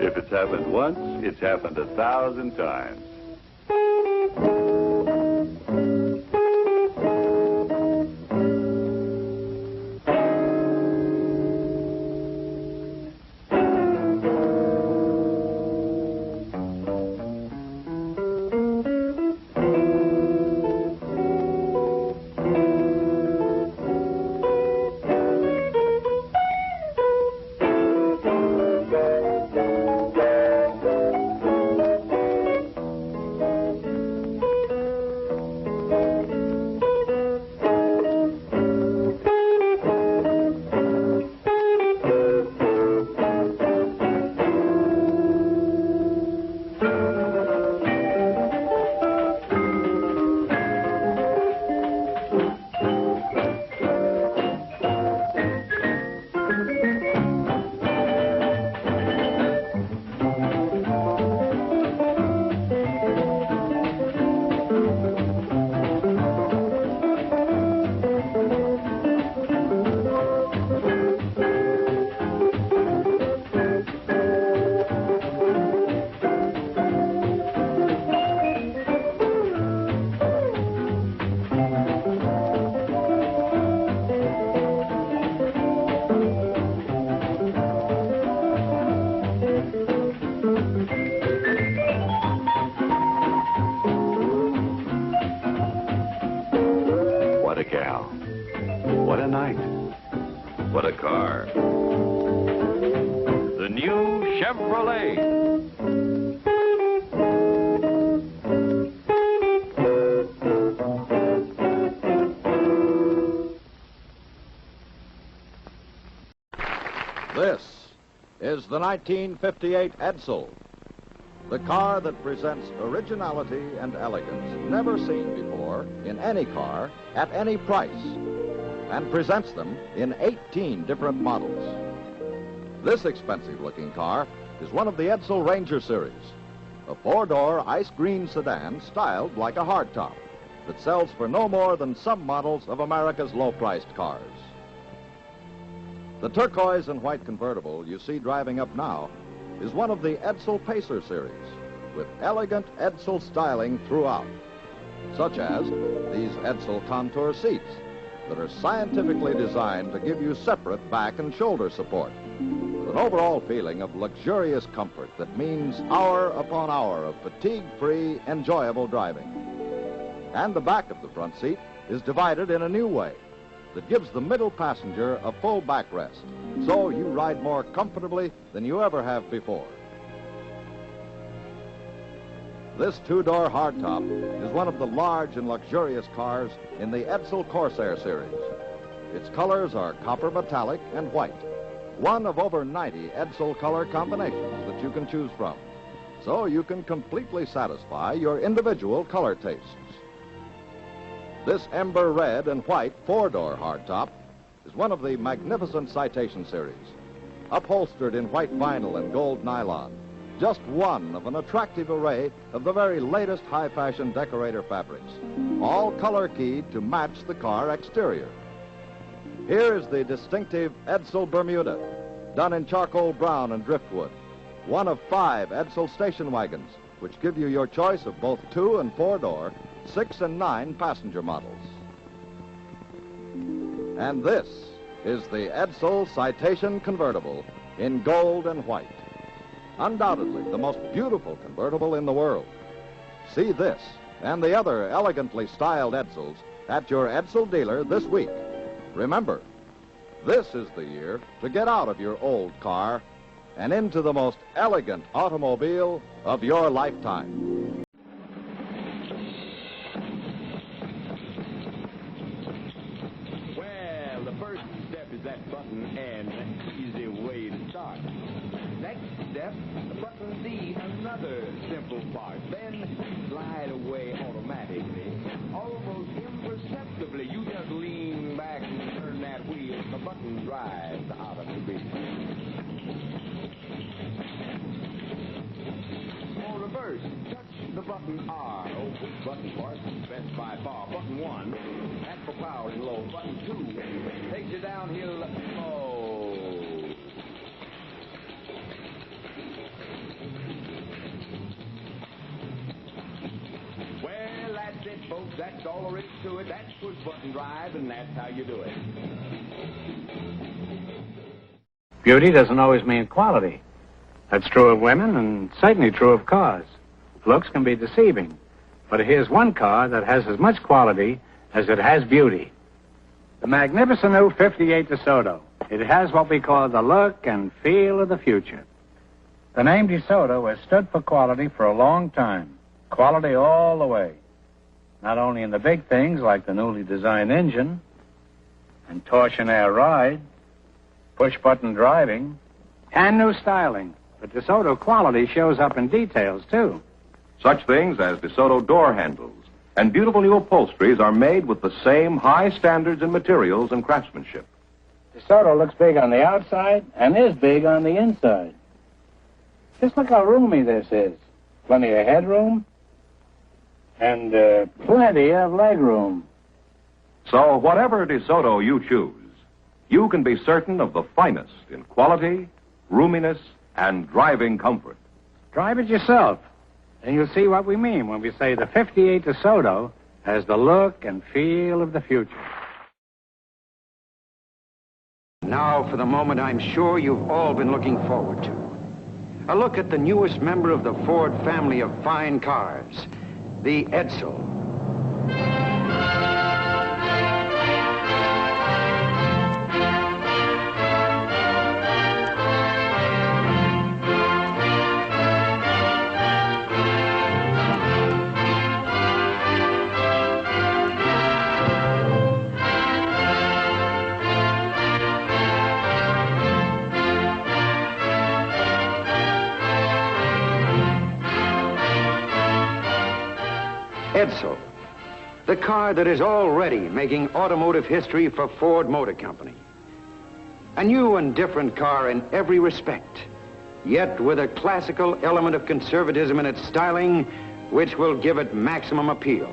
If it's happened once, it's happened 1,000 times. What a gal. What a night. What a car. The new Chevrolet. This is the 1958 Edsel, the car that presents originality and elegance never seen before in any car at any price, and presents them in 18 different models. This expensive-looking car is one of the Edsel Ranger series, a four-door ice green sedan styled like a hardtop that sells for no more than some models of America's low-priced cars. The turquoise and white convertible you see driving up now is one of the Edsel Pacer series, with elegant Edsel styling throughout, such as these Edsel contour seats that are scientifically designed to give you separate back and shoulder support, with an overall feeling of luxurious comfort that means hour upon hour of fatigue-free, enjoyable driving. And the back of the front seat is divided in a new way that gives the middle passenger a full backrest, so you ride more comfortably than you ever have before. This two-door hardtop is one of the large and luxurious cars in the Edsel Corsair series. Its colors are copper metallic and white, one of over 90 Edsel color combinations that you can choose from, so you can completely satisfy your individual color tastes. This ember red and white four-door hardtop is one of the magnificent Citation series, upholstered in white vinyl and gold nylon, just one of an attractive array of the very latest high-fashion decorator fabrics, all color-keyed to match the car exterior. Here is the distinctive Edsel Bermuda, done in charcoal brown and driftwood, one of 5 Edsel station wagons, which give you your choice of both 2- and 4-door, 6- and 9-passenger models. And this is the Edsel Citation Convertible in gold and white. Undoubtedly the most beautiful convertible in the world. See this and the other elegantly styled Edsels at your Edsel dealer this week. Remember, this is the year to get out of your old car and into the most elegant automobile of your lifetime. Well, the first step is that button and an easy way to start. Next step, button D, another simple part. Then slide away automatically, almost imperceptibly. You just lean back and turn that wheel. The button drives the automobile. For reverse, touch the button R. Oh, which button part? Best by far. Button 1, that's for power and low. Button 2 takes you downhill. Oh. That's all there is to it. That's push-button drive, and that's how you do it. Beauty doesn't always mean quality. That's true of women and certainly true of cars. Looks can be deceiving, but here's one car that has as much quality as it has beauty. The magnificent new 58 DeSoto. It has what we call the look and feel of the future. The name DeSoto has stood for quality for a long time. Quality all the way. Not only in the big things like the newly designed engine and torsion air ride, push-button driving, and new styling. But DeSoto quality shows up in details, too. Such things as DeSoto door handles and beautiful new upholsteries are made with the same high standards in materials and craftsmanship. DeSoto looks big on the outside and is big on the inside. Just look how roomy this is. Plenty of headroom and plenty of legroom. So whatever DeSoto you choose, you can be certain of the finest in quality, roominess, and driving comfort. Drive it yourself, and you'll see what we mean when we say the 58 DeSoto has the look and feel of the future. Now for the moment I'm sure you've all been looking forward to. A look at the newest member of the Ford family of fine cars, the Edsel. Edsel, the car that is already making automotive history for Ford Motor Company. A new and different car in every respect, yet with a classical element of conservatism in its styling, which will give it maximum appeal.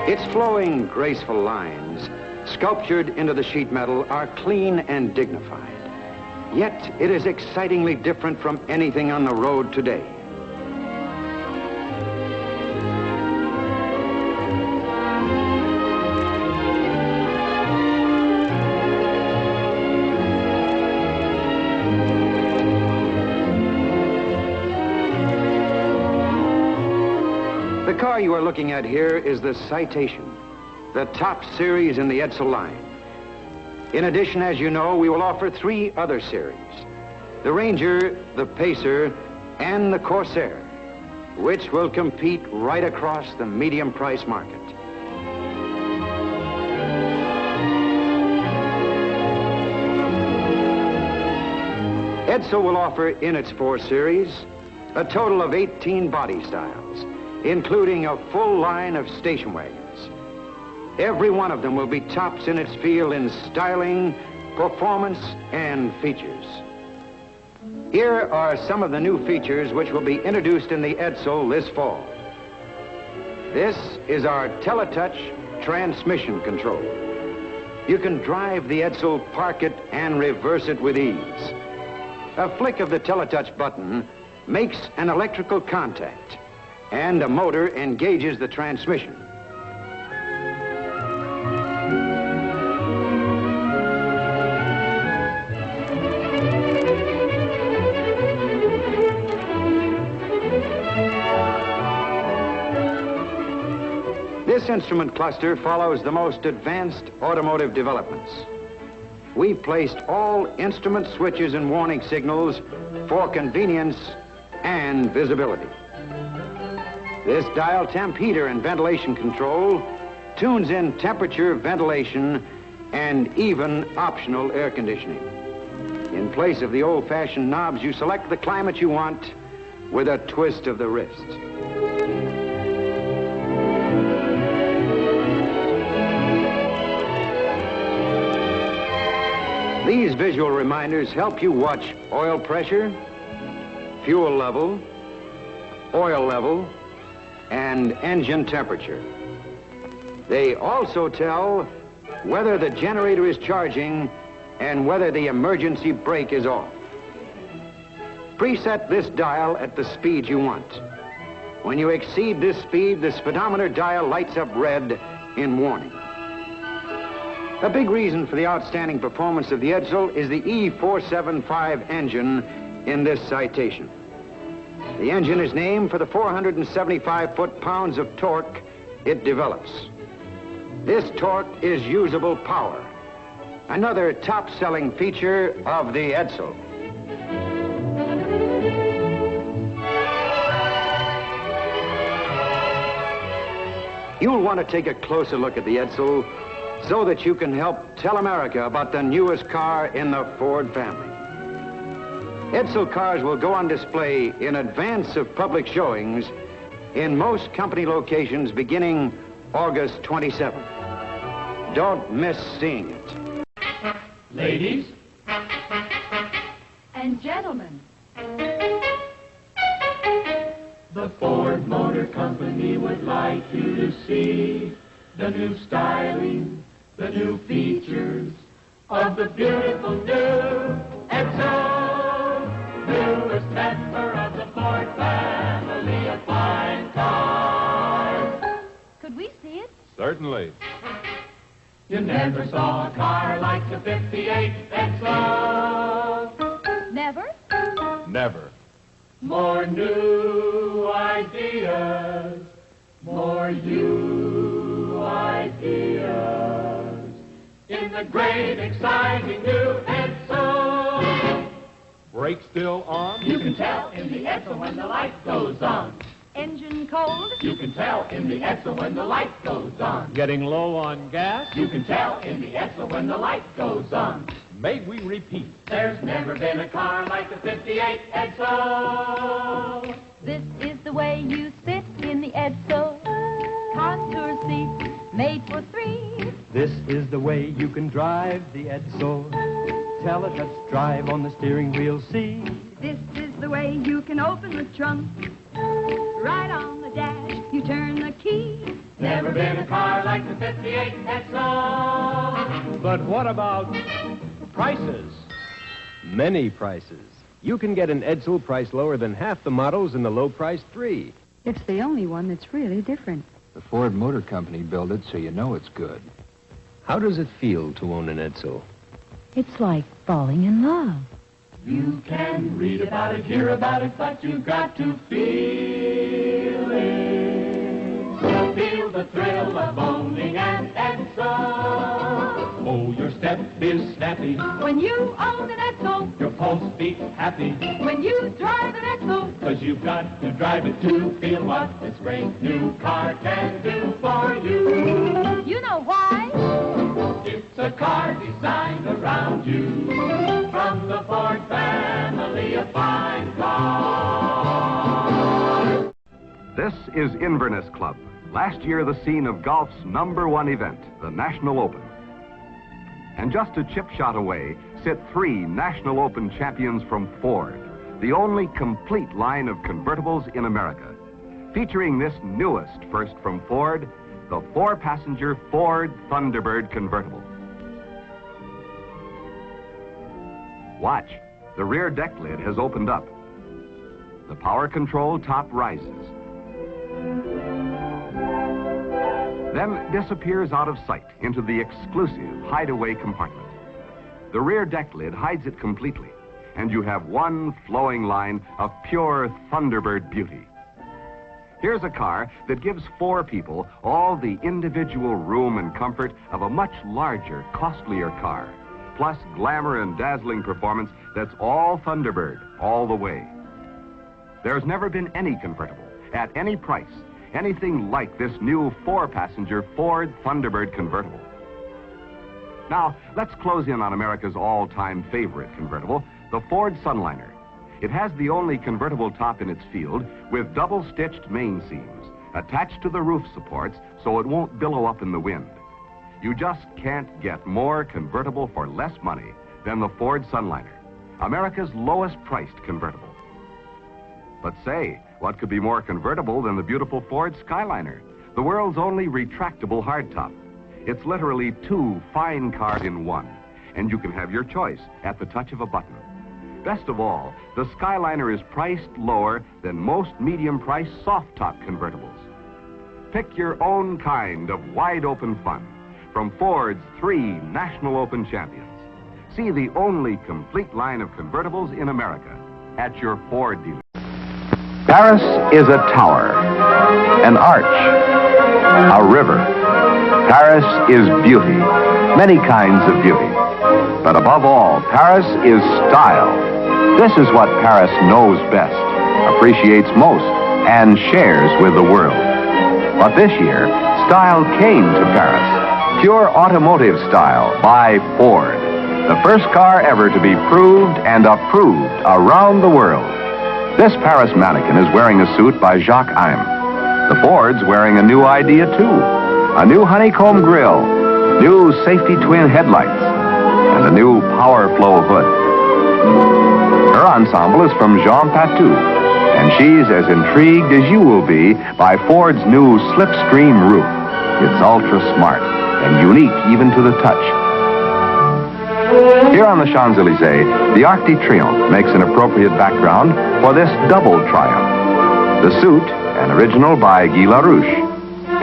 Its flowing, graceful lines, sculptured into the sheet metal, are clean and dignified. Yet it is excitingly different from anything on the road today. The car you are looking at here is the Citation, the top series in the Edsel line. In addition, as you know, we will offer 3 other series: the Ranger, the Pacer, and the Corsair, which will compete right across the medium price market. Edsel will offer in its 4 series a total of 18 body styles, including a full line of station wagons. Every one of them will be tops in its field in styling, performance, and features. Here are some of the new features which will be introduced in the Edsel this fall. This is our Teletouch transmission control. You can drive the Edsel, park it, and reverse it with ease. A flick of the Teletouch button makes an electrical contact, and a motor engages the transmission. This instrument cluster follows the most advanced automotive developments. We placed all instrument switches and warning signals for convenience and visibility. This dial temp heater and ventilation control tunes in temperature, ventilation, and even optional air conditioning. In place of the old-fashioned knobs, you select the climate you want with a twist of the wrist. These visual reminders help you watch oil pressure, fuel level, oil level, and engine temperature. They also tell whether the generator is charging, and whether the emergency brake is off. Preset this dial at the speed you want. When you exceed this speed, the speedometer dial lights up red in warning. A big reason for the outstanding performance of the Edsel is the E475 engine in this citation. The engine is named for the 475 foot-pounds of torque it develops. This torque is usable power, another top-selling feature of the Edsel. You'll want to take a closer look at the Edsel so that you can help tell America about the newest car in the Ford family. Edsel cars will go on display in advance of public showings in most company locations beginning August 27th. Don't miss seeing it. Ladies and gentlemen, the Ford Motor Company would like you to see the new styling, the new features of the beautiful new Edsel, newest member of the Ford family of fine cars. could we see it? Certainly. You never saw a car like the 58 Edsel. Never? Never. More new ideas, more you ideas, in the great, exciting new Edsel. Brake still on? You can tell in the Edsel when the light goes on. Engine cold? You can tell in the Edsel when the light goes on. Getting low on gas? You can tell in the Edsel when the light goes on. May we repeat? There's never been a car like the 58 Edsel. This is the way you sit in the Edsel. Contour seat made for three. This is the way you can drive the Edsel. Tell it, let's drive on the steering wheel, see. This is the way you can open the trunk. Right on the dash, you turn the key. Never been a car like the 58 Edsel. But what about prices? Many prices. You can get an Edsel price lower than half the models in the low-price 3. It's the only one that's really different. The Ford Motor Company built it so you know it's good. How does it feel to own an Edsel? It's like falling in love. You can read about it, hear about it, but you've got to feel it. Feel the thrill of owning an Edsel. Oh, your step is snappy. When you own an Edsel, Your pulse beats happy. when you drive an Edsel, 'Cause you've got to drive it to feel what this great new car can do for you. you know why? It's a car designed around you. From the Ford family of fine cars. This is Inverness Club, last year the scene of golf's #1 event, the National Open. And just a chip shot away sit 3 National Open champions from Ford, the only complete line of convertibles in America, featuring this newest first from Ford, the 4-passenger Ford Thunderbird convertible. Watch, the rear deck lid has opened up. The power control top rises, then disappears out of sight into the exclusive hideaway compartment. The rear deck lid hides it completely, and you have one flowing line of pure Thunderbird beauty. Here's a car that gives 4 people all the individual room and comfort of a much larger, costlier car, plus glamour and dazzling performance that's all Thunderbird all the way. There's never been any convertible, at any price, anything like this new 4-passenger Ford Thunderbird convertible. Now, let's close in on America's all-time favorite convertible, the Ford Sunliner. It has the only convertible top in its field with double-stitched main seams attached to the roof supports so it won't billow up in the wind. You just can't get more convertible for less money than the Ford Sunliner, America's lowest-priced convertible. But say, what could be more convertible than the beautiful Ford Skyliner, the world's only retractable hardtop? It's literally two fine cars in one, and you can have your choice at the touch of a button. Best of all, the Skyliner is priced lower than most medium-priced soft-top convertibles. Pick your own kind of wide-open fun from Ford's 3 National Open champions. See the only complete line of convertibles in America at your Ford dealer. Paris is a tower, an arch, a river. Paris is beauty, many kinds of beauty. But above all, Paris is style. This is what Paris knows best, appreciates most, and shares with the world. But this year, style came to Paris. Pure automotive style by Ford. The first car ever to be proved and approved around the world. This Paris mannequin is wearing a suit by Jacques Imes. The Ford's wearing a new idea, too. A new honeycomb grille, new safety twin headlights, and a new power flow hood. Her ensemble is from Jean Patou, and she's as intrigued as you will be by Ford's new slipstream roof. It's ultra-smart and unique even to the touch. Here on the Champs-Élysées, the Arc de Triomphe makes an appropriate background for this double triumph. The suit, an original by Guy Larouche.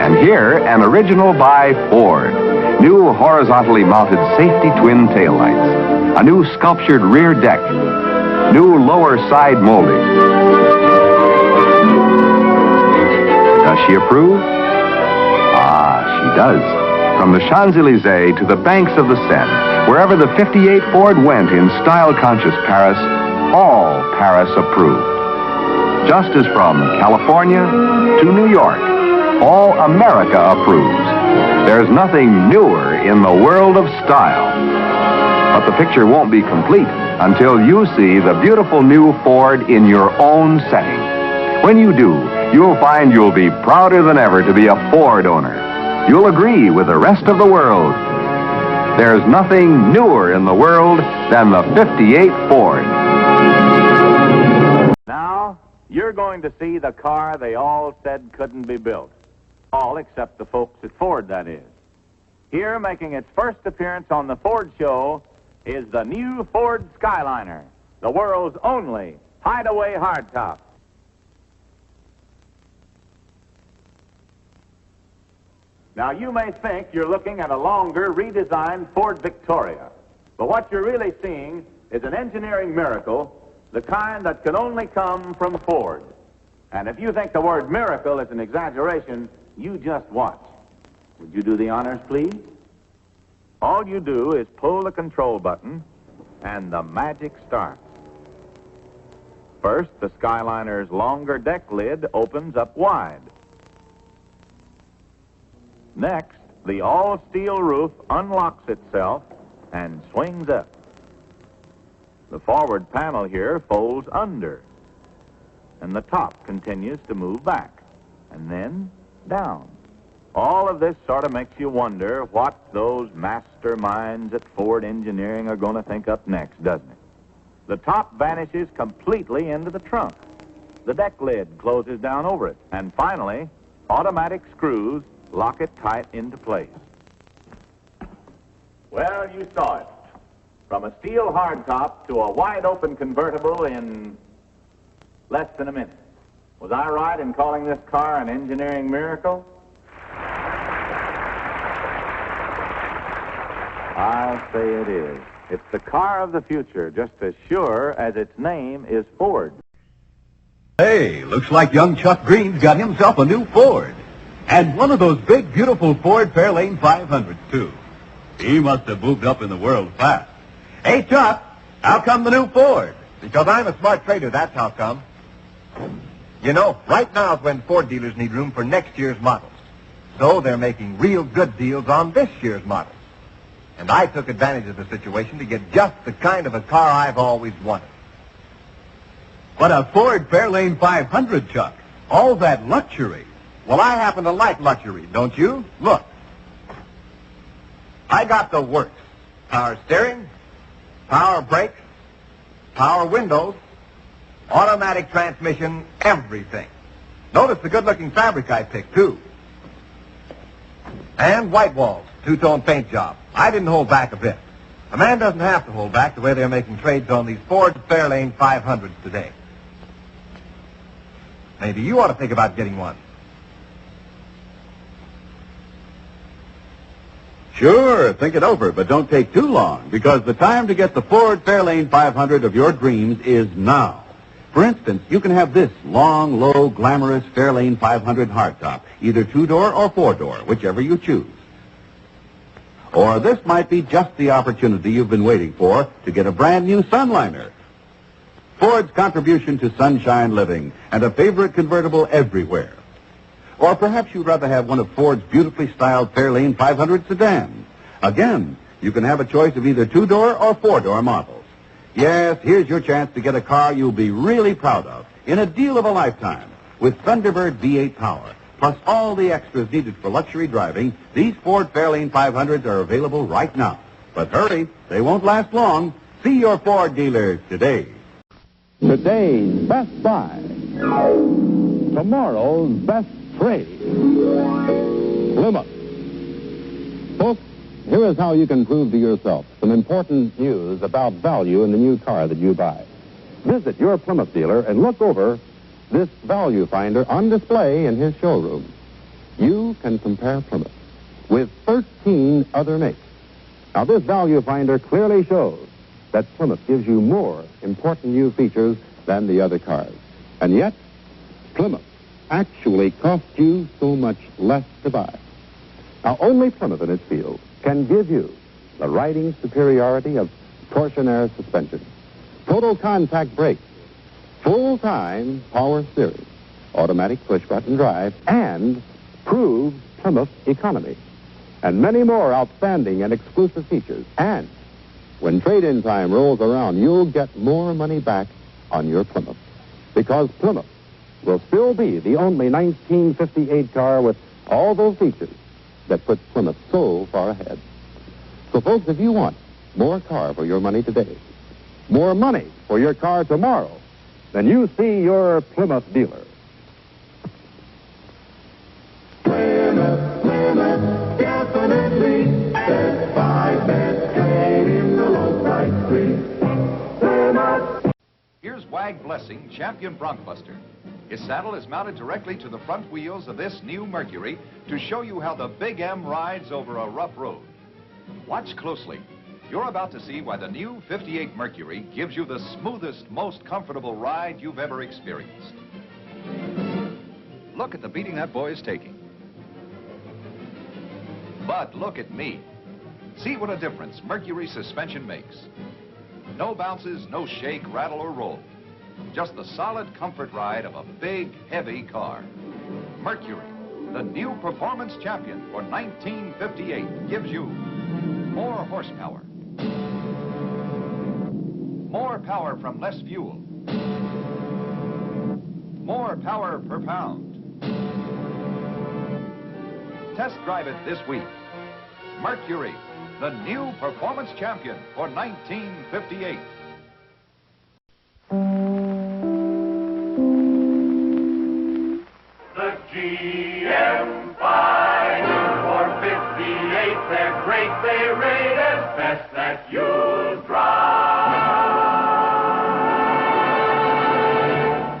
And here, an original by Ford. New horizontally mounted safety twin taillights. A new sculptured rear deck. New lower side molding. Does she approve? Ah, she does. From the Champs-Élysées to the banks of the Seine, wherever the 58 Ford went in style-conscious Paris, all Paris approved. Just as from California to New York, all America approves. There's nothing newer in the world of style. But the picture won't be complete until you see the beautiful new Ford in your own setting. When you do, you'll find you'll be prouder than ever to be a Ford owner. You'll agree with the rest of the world. There's nothing newer in the world than the 58 Ford. Now, you're going to see the car they all said couldn't be built. All except the folks at Ford, that is. Here, making its first appearance on the Ford show, is the new Ford Skyliner, the world's only hideaway hardtop. Now, you may think you're looking at a longer, redesigned Ford Victoria. But what you're really seeing is an engineering miracle, the kind that can only come from Ford. And if you think the word miracle is an exaggeration, you just watch. Would you do the honors, please? All you do is pull the control button, and the magic starts. First, the Skyliner's longer deck lid opens up wide. Next, the all-steel roof unlocks itself and swings up. The forward panel here folds under, and the top continues to move back, and then down. All of this sort of makes you wonder what those masterminds at Ford Engineering are going to think up next, doesn't it? The top vanishes completely into the trunk. The deck lid closes down over it, and finally, automatic screws lock it tight into place. Well, you saw it. From a steel hardtop to a wide-open convertible in less than a minute. Was I right in calling this car an engineering miracle? I'll say it is. It's the car of the future, just as sure as its name is Ford. Hey, looks like young Chuck Green's got himself a new Ford. And one of those big, beautiful Ford Fairlane 500s, too. He must have moved up in the world fast. Hey, Chuck, how come the new Ford? Because I'm a smart trader, that's how come. You know, right now is when Ford dealers need room for next year's models. So they're making real good deals on this year's models. And I took advantage of the situation to get just the kind of a car I've always wanted. But a Ford Fairlane 500, Chuck. All that luxury. Well, I happen to like luxury, don't you? Look. I got the works. Power steering, power brakes, power windows, automatic transmission, everything. Notice the good-looking fabric I picked, too. And white walls. two-tone paint job. I didn't hold back a bit. A man doesn't have to hold back the way they're making trades on these Ford Fairlane 500s today. Maybe you ought to think about getting one. Sure, think it over, but don't take too long, because the time to get the Ford Fairlane 500 of your dreams is now. For instance, you can have this long, low, glamorous Fairlane 500 hardtop, either two-door or four-door, whichever you choose. Or this might be just the opportunity you've been waiting for to get a brand new Sunliner. Ford's contribution to sunshine living and a favorite convertible everywhere. Or perhaps you'd rather have one of Ford's beautifully styled Fairlane 500 sedans. Again, you can have a choice of either two-door or four-door models. Yes, here's your chance to get a car you'll be really proud of in a deal of a lifetime with Thunderbird V8 power. Plus all the extras needed for luxury driving, these Ford Fairlane 500s are available right now. But hurry, they won't last long. See your Ford dealers today. Today's Best Buy. Tomorrow's Best Trade. Plymouth. Folks, here is how you can prove to yourself some important news about value in the new car that you buy. Visit your Plymouth dealer and look over this value finder on display in his showroom. You can compare Plymouth with 13 other makes. Now, this value finder clearly shows that Plymouth gives you more important new features than the other cars. And yet, Plymouth actually costs you so much less to buy. Now, only Plymouth in its field can give you the riding superiority of torsionaire suspension, total contact brakes, full-time power steering, automatic push-button drive, and proved Plymouth economy, and many more outstanding and exclusive features. And when trade-in time rolls around, you'll get more money back on your Plymouth, because Plymouth will still be the only 1958 car with all those features that put Plymouth so far ahead. So, folks, if you want more car for your money today, more money for your car tomorrow, then you see your Plymouth dealer. Plymouth, Plymouth, definitely. There's 5 best trade in the low price street. Plymouth. Here's Wag Blessing, champion bronc-buster. His saddle is mounted directly to the front wheels of this new Mercury to show you how the Big M rides over a rough road. Watch closely. You're about to see why the new 58 Mercury gives you the smoothest, most comfortable ride you've ever experienced. Look at the beating that boy is taking. But look at me. See what a difference Mercury suspension makes. No bounces, no shake, rattle, or roll. Just the solid comfort ride of a big, heavy car. Mercury, the new performance champion for 1958, gives you more horsepower. More power from less fuel. More power per pound. Test drive it this week. Mercury, the new performance champion for 1958. The GM 5 for 58, they're great, they rate as best that you'll drive.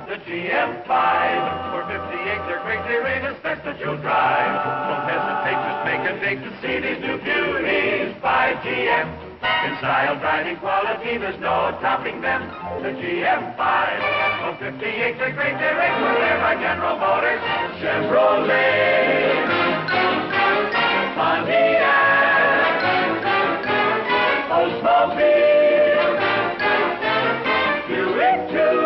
The GM 5 for 58, they're great, they rate as best that you'll drive. Don't hesitate, just make a date to see these new beauties by GM. In style, driving quality, there's no topping them. The GM 5 for 58, they're great, they're rate, for they're by General Motors, Chevrolet, Pontiac, Oldsmobile, Buick too,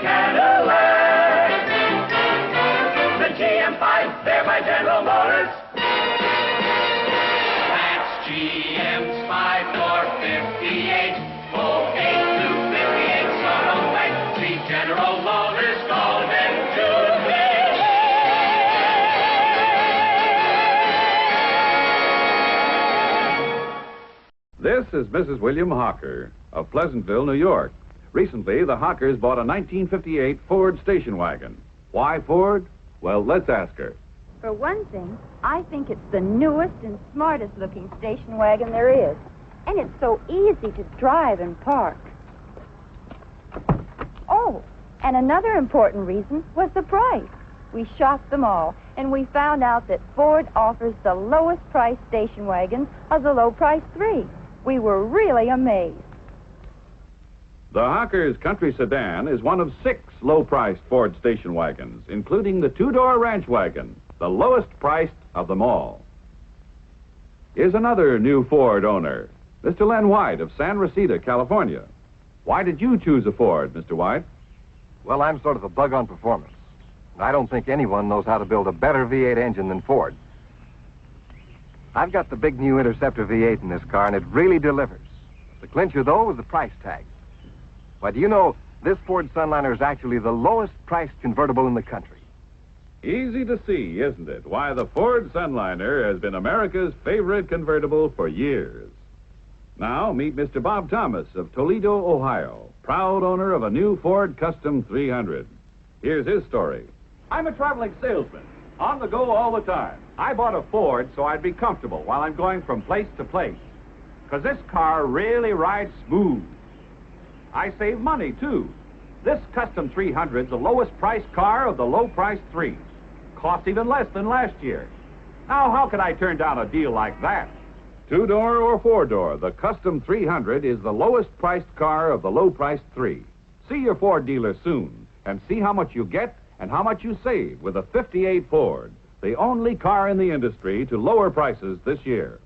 Cadillac. The GM 5, they're by General Motors. That's GM's 5 for 58. 08 to 58, so don't wait. See General Motors, call them today. This is Mrs. William Hawker of Pleasantville, New York. Recently, the Hawkers bought a 1958 Ford station wagon. Why Ford? Well, let's ask her. For one thing, I think it's the newest and smartest looking station wagon there is. And it's so easy to drive and park. Oh, and another important reason was the price. We shopped them all, and we found out that Ford offers the lowest price station wagons of the low price 3. We were really amazed. The Hawker's Country Sedan is one of 6 low-priced Ford station wagons, including the 2-door ranch wagon, the lowest priced of them all. Here's another new Ford owner, Mr. Len White of San Rosita, California. Why did you choose a Ford, Mr. White? Well, I'm sort of a bug on performance. I don't think anyone knows how to build a better V8 engine than Ford. I've got the big new Interceptor V8 in this car, and it really delivers. The clincher, though, was the price tag. Why, do you know, this Ford Sunliner is actually the lowest priced convertible in the country. Easy to see, isn't it, why the Ford Sunliner has been America's favorite convertible for years. Now, meet Mr. Bob Thomas of Toledo, Ohio, proud owner of a new Ford Custom 300. Here's his story. I'm a traveling salesman, on the go all the time. I bought a Ford so I'd be comfortable while I'm going from place to place. Because this car really rides smooth. I save money, too. This Custom 300's the lowest priced car of the low price 3. Costs even less than last year. Now, how could I turn down a deal like that? 2-door or 4-door, the Custom 300 is the lowest priced car of the low priced 3. See your Ford dealer soon and see how much you get and how much you save with a 58 Ford, the only car in the industry to lower prices this year.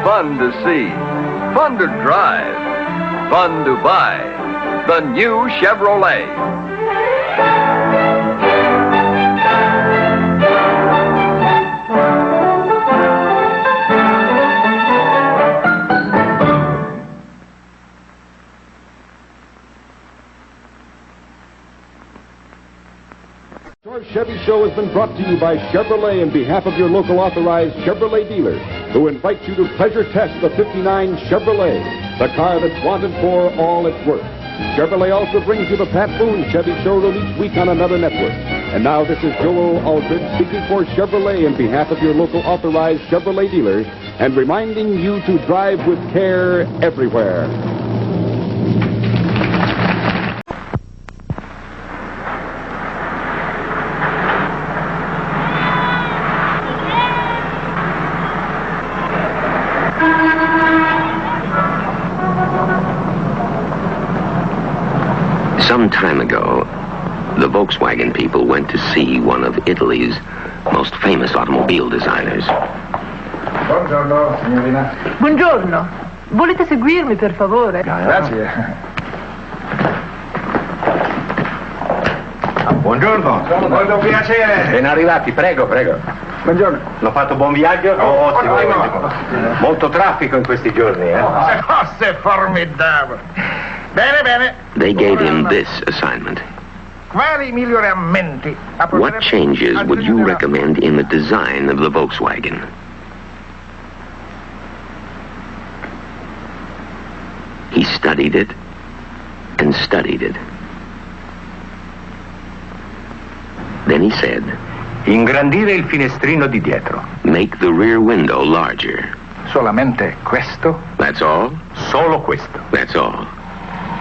Fun to see, fun to drive, fun to buy. The new Chevrolet. Our Chevy Show has been brought to you by Chevrolet in behalf of your local authorized Chevrolet dealer, who invites you to pleasure test the '59 Chevrolet, the car that's wanted for all it's worth. Chevrolet also brings you the Pat Boone Chevy Showroom each week on another network. And now this is Joel Aldridge speaking for Chevrolet in behalf of your local authorized Chevrolet dealer and reminding you to drive with care everywhere. Some time ago, the Volkswagen people went to see one of Italy's most famous automobile designers. Buongiorno, signorina. Buongiorno. Volete seguirmi, per favore? Grazie. A buon Buongiorno. Molto piacere. Ben arrivati, prego, prego. Buongiorno. L'ho fatto buon viaggio? Ottimo. Molto traffico in questi giorni, eh? Cose formidabili. Bene, bene. They gave him this assignment. Quali miglioramenti? What changes would you recommend in the design of the Volkswagen? He studied it and studied it. Then he said, Ingrandire il finestrino di dietro. make the rear window larger. Solamente questo? That's all? Solo questo. That's all.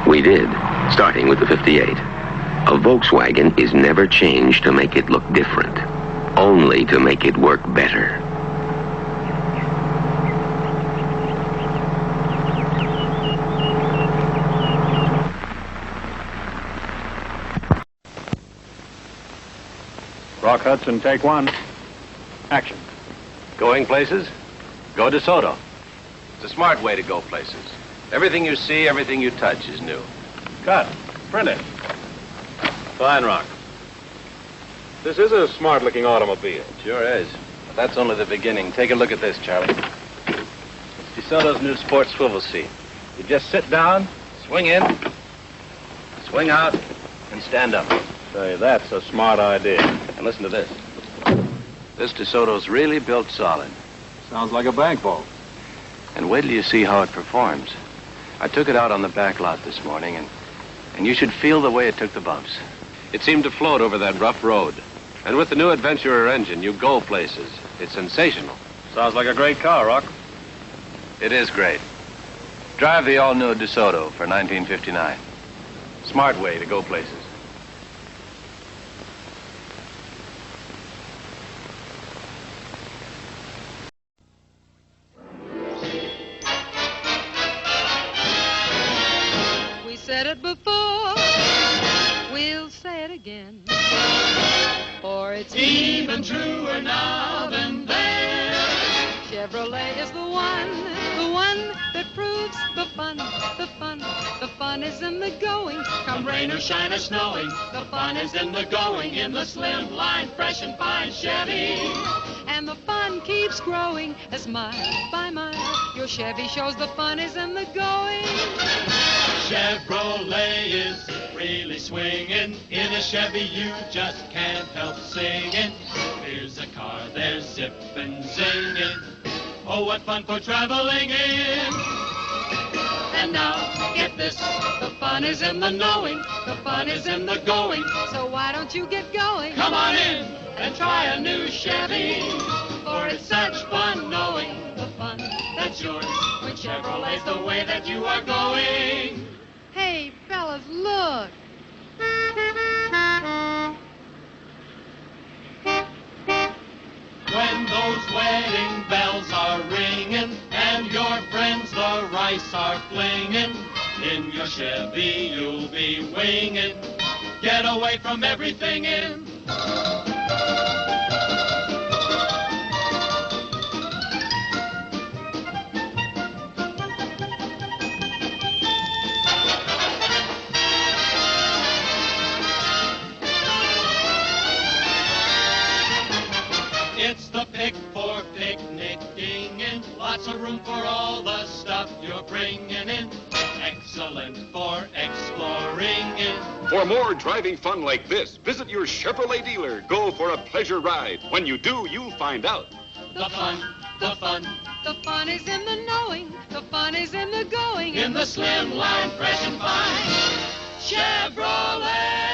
We did, starting with the 58. A Volkswagen is never changed to make it look different, only to make it work better. Rock Hudson, take one. Action. Going places? Go DeSoto. It's a smart way to go places. Everything you see, everything you touch is new. Cut. Print it. Fine, Rock. This is a smart-looking automobile. Sure is. But that's only the beginning. Take a look at this, Charlie. It's DeSoto's new sports swivel seat. You just sit down, swing in, swing out, and stand up. Say, that's a smart idea. And listen to this. This DeSoto's really built solid. Sounds like a bank vault. And wait till you see how it performs. I took it out on the back lot this morning, and you should feel the way it took the bumps. It seemed to float over that rough road. And with the new Adventurer engine, you go places. It's sensational. Sounds like a great car, Rock. It is great. Drive the all-new DeSoto for 1959. Smart way to go places. We said it before, we'll say it again. For it's even truer now than then. Chevrolet is the one that proves the fun, the fun. The fun is in the going. Come rain or shine or snowing, the fun is in the going. In the slim line, fresh and fine Chevy. And the fun keeps growing as mile by mile. Your Chevy shows the fun is in the going. Chevrolet is really swinging. In a Chevy you just can't help singing. Here's a car, there's zippin' zinging. Oh, what fun for traveling in. And now, get this, the fun is in the knowing, the fun is in the going. So why don't you get going? Come on in and try a new Chevy. For it's such fun knowing the fun that's yours when Chevrolet's the way that you are going. Hey, fellas, look. When those wedding bells are ringing and your friends the rice are flinging, in your Chevy you'll be winging. Get away from everything in. It's the pick for picnicking in. Lots of room for all the stuff you're bringing in. Excellent for exploring in. For more driving fun like this, visit your Chevrolet dealer. Go for a pleasure ride. When you do, you'll find out. The fun, the fun. The fun is in the knowing, the fun is in the going. In the slim line, fresh and fine. Chevrolet.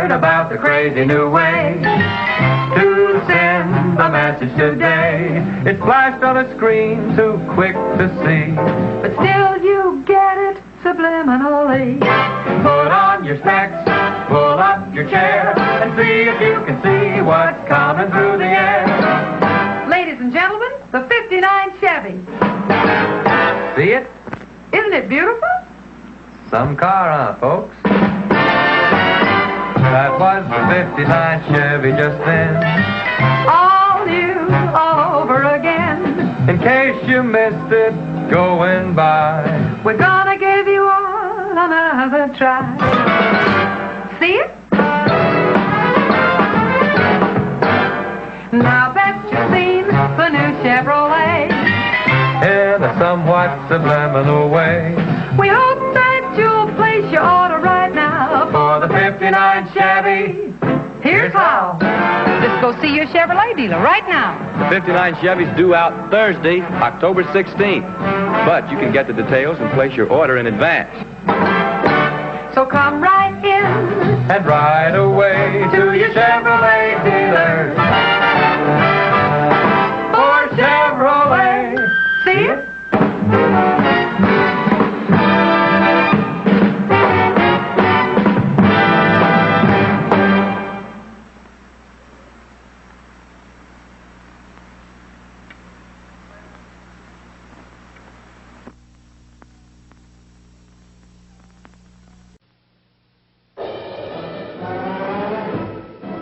About the crazy new way to send a message today. It's flashed on a screen too quick to see, but still you get it subliminally. Put on your specs, pull up your chair, and see if you can see what's coming through the air. Ladies and gentlemen, the 59 Chevy. See it? Isn't it beautiful? Some car, huh, folks? That was the 59 Chevy just then. All new, all over again. In case you missed it going by, we're gonna give you all another try. See it? Now bet you've seen the new Chevrolet in a somewhat subliminal way. We hope that you'll place your order right now for the 59 Chevy. Here's how. Just go see your Chevrolet dealer right now. The 59 Chevy's due out Thursday, October 16th. But you can get the details and place your order in advance. So come right in and ride away to your Chevrolet dealer. For Chevrolet. See it?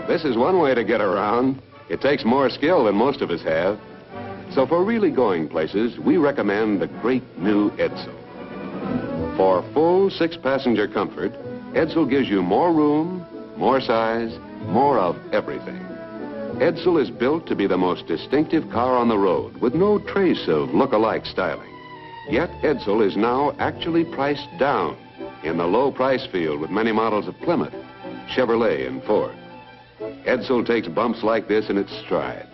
This is one way to get around. It takes more skill than most of us have. So for really going places, we recommend the great new Edsel. For full 6-passenger comfort, Edsel gives you more room, more size, more of everything. Edsel is built to be the most distinctive car on the road, with no trace of look-alike styling. Yet Edsel is now actually priced down in the low price field with many models of Plymouth, Chevrolet, and Ford. Edsel takes bumps like this in its stride.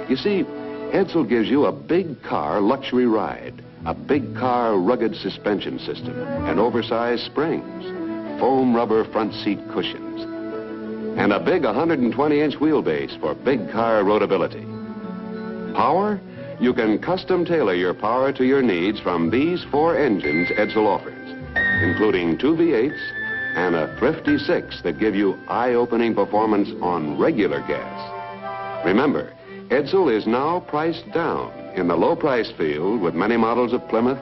You see, Edsel gives you a big car luxury ride, a big car rugged suspension system, and oversized springs, foam rubber front seat cushions, and a big 120-inch wheelbase for big car roadability. Power? You can custom tailor your power to your needs from these 4 engines Edsel offers, including 2 V8s and a thrifty 6 that give you eye-opening performance on regular gas. Remember, Edsel is now priced down in the low price field with many models of Plymouth,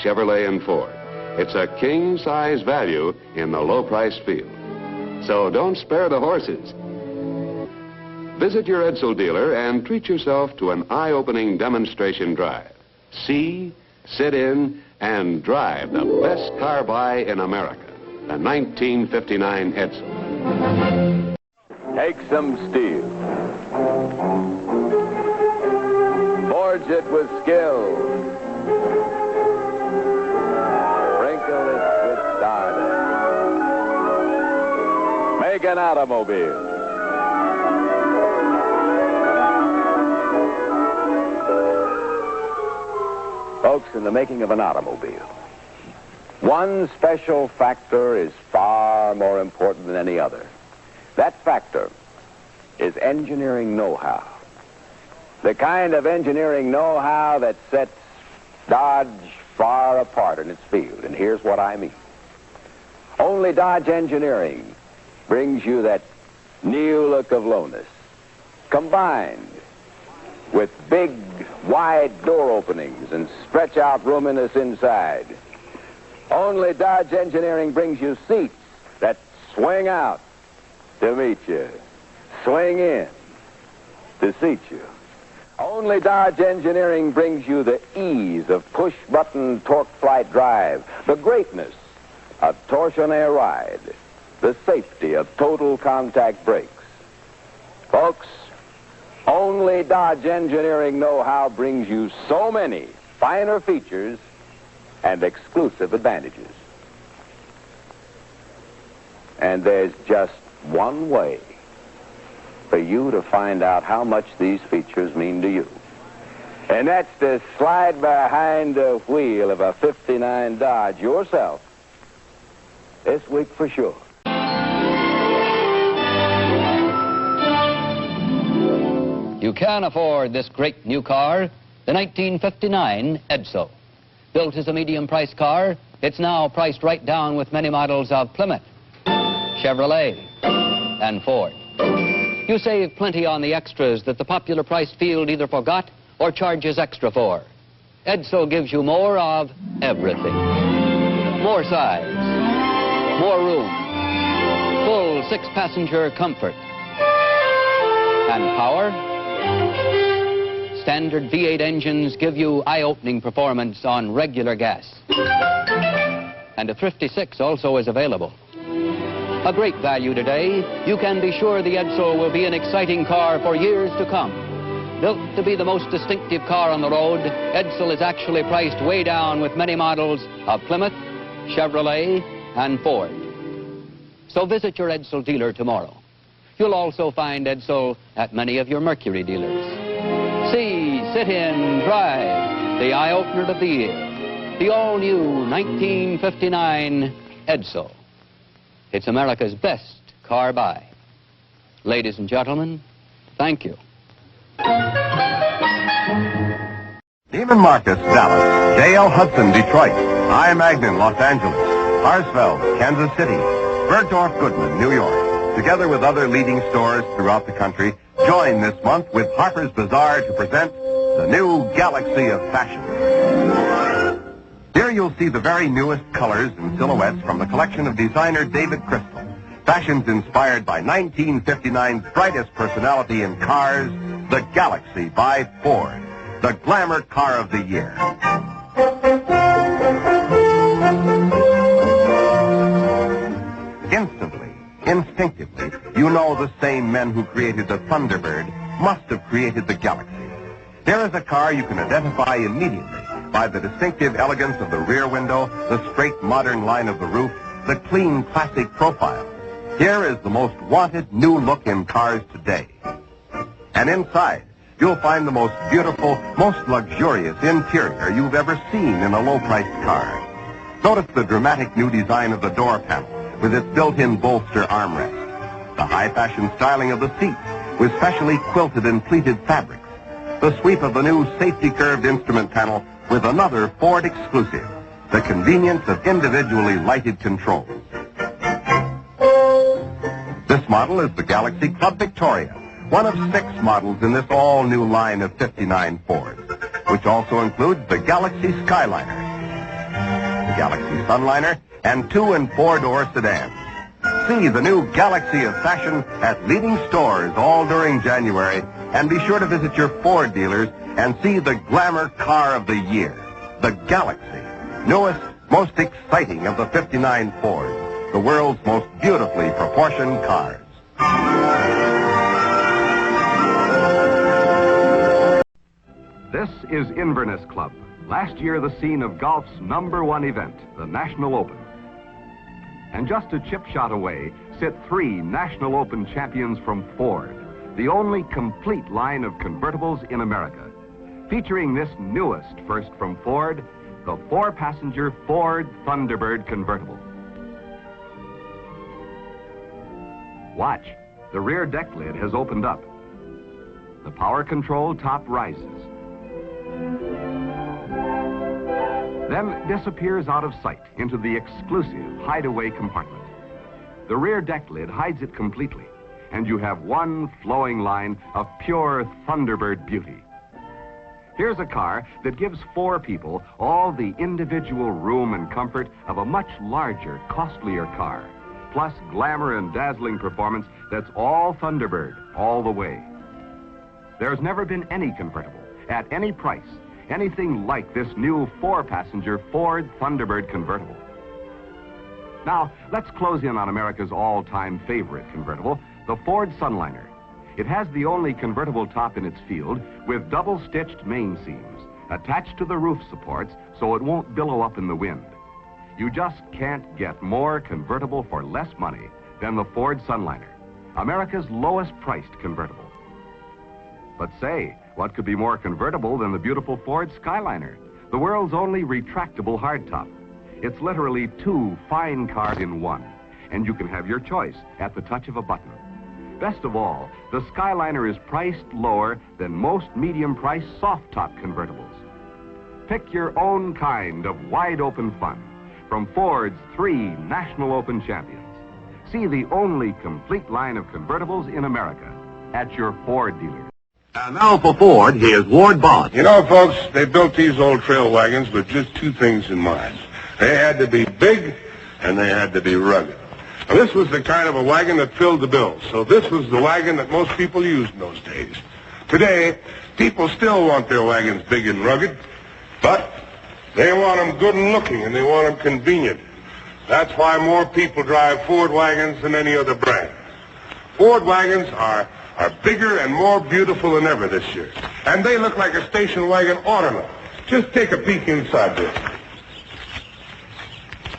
Chevrolet, and Ford. It's a king-size value in the low price field. So don't spare the horses. Visit your Edsel dealer and treat yourself to an eye-opening demonstration drive. See, sit in, and drive the best car buy in America, the 1959 Edsel. Take some steel. Forge it with skill. Sprinkle it with stardust. Make an automobile. Folks, in the making of an automobile, one special factor is far more important than any other. That factor is engineering know-how. The kind of engineering know-how that sets Dodge far apart in its field. And here's what I mean. Only Dodge Engineering brings you that new look of lowness, combined with big, wide door openings and stretch-out roominess inside. Only Dodge Engineering brings you seats that swing out to meet you, swing in to seat you. Only Dodge Engineering brings you the ease of push-button torque flight drive, the greatness of torsionnaire ride, the safety of total contact brakes. Folks, only Dodge Engineering know-how brings you so many finer features and exclusive advantages. And there's just one way for you to find out how much these features mean to you. And that's to slide behind the wheel of a 59 Dodge yourself this week for sure. You can afford this great new car, the 1959 Edsel. Built as a medium-priced car, it's now priced right down with many models of Plymouth, Chevrolet, and Ford. You save plenty on the extras that the popular price field either forgot or charges extra for. Edsel gives you more of everything. More size, more room, full 6-passenger comfort and power. Standard V8 engines give you eye-opening performance on regular gas. And a thrifty 6 also is available. A great value today. You can be sure the Edsel will be an exciting car for years to come. Built to be the most distinctive car on the road, Edsel is actually priced way down with many models of Plymouth, Chevrolet, and Ford. So visit your Edsel dealer tomorrow. You'll also find Edsel at many of your Mercury dealers. See, sit in, drive, the eye-opener of the year, the all-new 1959 Edsel. It's America's best car buy. Ladies and gentlemen, thank you. Neiman Marcus, Dallas. J.L. Hudson, Detroit. I. Magnin, Los Angeles. Harsfeld, Kansas City. Bergdorf Goodman, New York. Together with other leading stores throughout the country, join this month with Harper's Bazaar to present the new Galaxy of Fashion. Here you'll see the very newest colors and silhouettes from the collection of designer David Crystal. Fashions inspired by 1959's brightest personality in cars, the Galaxy by Ford, the glamour car of the year. Instantly, instinctively, you know the same men who created the Thunderbird must have created the Galaxy. Here is a car you can identify immediately by the distinctive elegance of the rear window, the straight modern line of the roof, the clean classic profile. Here is the most wanted new look in cars today. And inside, you'll find the most beautiful, most luxurious interior you've ever seen in a low-priced car. Notice the dramatic new design of the door panel with its built-in bolster armrest. The high-fashion styling of the seats with specially quilted and pleated fabrics. The sweep of the new safety-curved instrument panel with another Ford exclusive, the convenience of individually lighted controls. This model is the Galaxy Club Victoria, one of 6 models in this all-new line of 59 Fords, which also includes the Galaxy Skyliner, the Galaxy Sunliner, and 2- and 4-door sedans. See the new Galaxy of Fashion at leading stores all during January, and be sure to visit your Ford dealers and see the glamour car of the year, the Galaxy, newest, most exciting of the 59 Fords, the world's most beautifully proportioned cars. This is Inverness Club, last year the scene of golf's #1 event, the National Open. And just a chip shot away sit 3 National Open champions from Ford, the only complete line of convertibles in America, featuring this newest first from Ford, the 4-passenger Ford Thunderbird convertible. Watch, the rear deck lid has opened up. The power control top rises, then disappears out of sight into the exclusive hideaway compartment. The rear deck lid hides it completely, and you have one flowing line of pure Thunderbird beauty. Here's a car that gives 4 people all the individual room and comfort of a much larger, costlier car, plus glamour and dazzling performance that's all Thunderbird all the way. There's never been any convertible, at any price, anything like this new 4-passenger Ford Thunderbird convertible. Now, let's close in on America's all-time favorite convertible, the Ford Sunliner. It has the only convertible top in its field with double-stitched main seams attached to the roof supports so it won't billow up in the wind. You just can't get more convertible for less money than the Ford Sunliner, America's lowest-priced convertible. But say, what could be more convertible than the beautiful Ford Skyliner, the world's only retractable hardtop? It's literally 2 fine cars in one, and you can have your choice at the touch of a button. Best of all, the Skyliner is priced lower than most medium-priced soft-top convertibles. Pick your own kind of wide-open fun from Ford's 3 National Open champions. See the only complete line of convertibles in America at your Ford dealer. And now for Ford, here's Ward Bond. You know, folks, they built these old trail wagons with just 2 things in mind. They had to be big, and they had to be rugged. This was the kind of a wagon that filled the bill. So this was the wagon that most people used in those days. Today, people still want their wagons big and rugged, but they want them good and looking, and they want them convenient. That's why more people drive Ford wagons than any other brand. Ford wagons are bigger and more beautiful than ever this year. And they look like a station wagon ornament. Just take a peek inside this.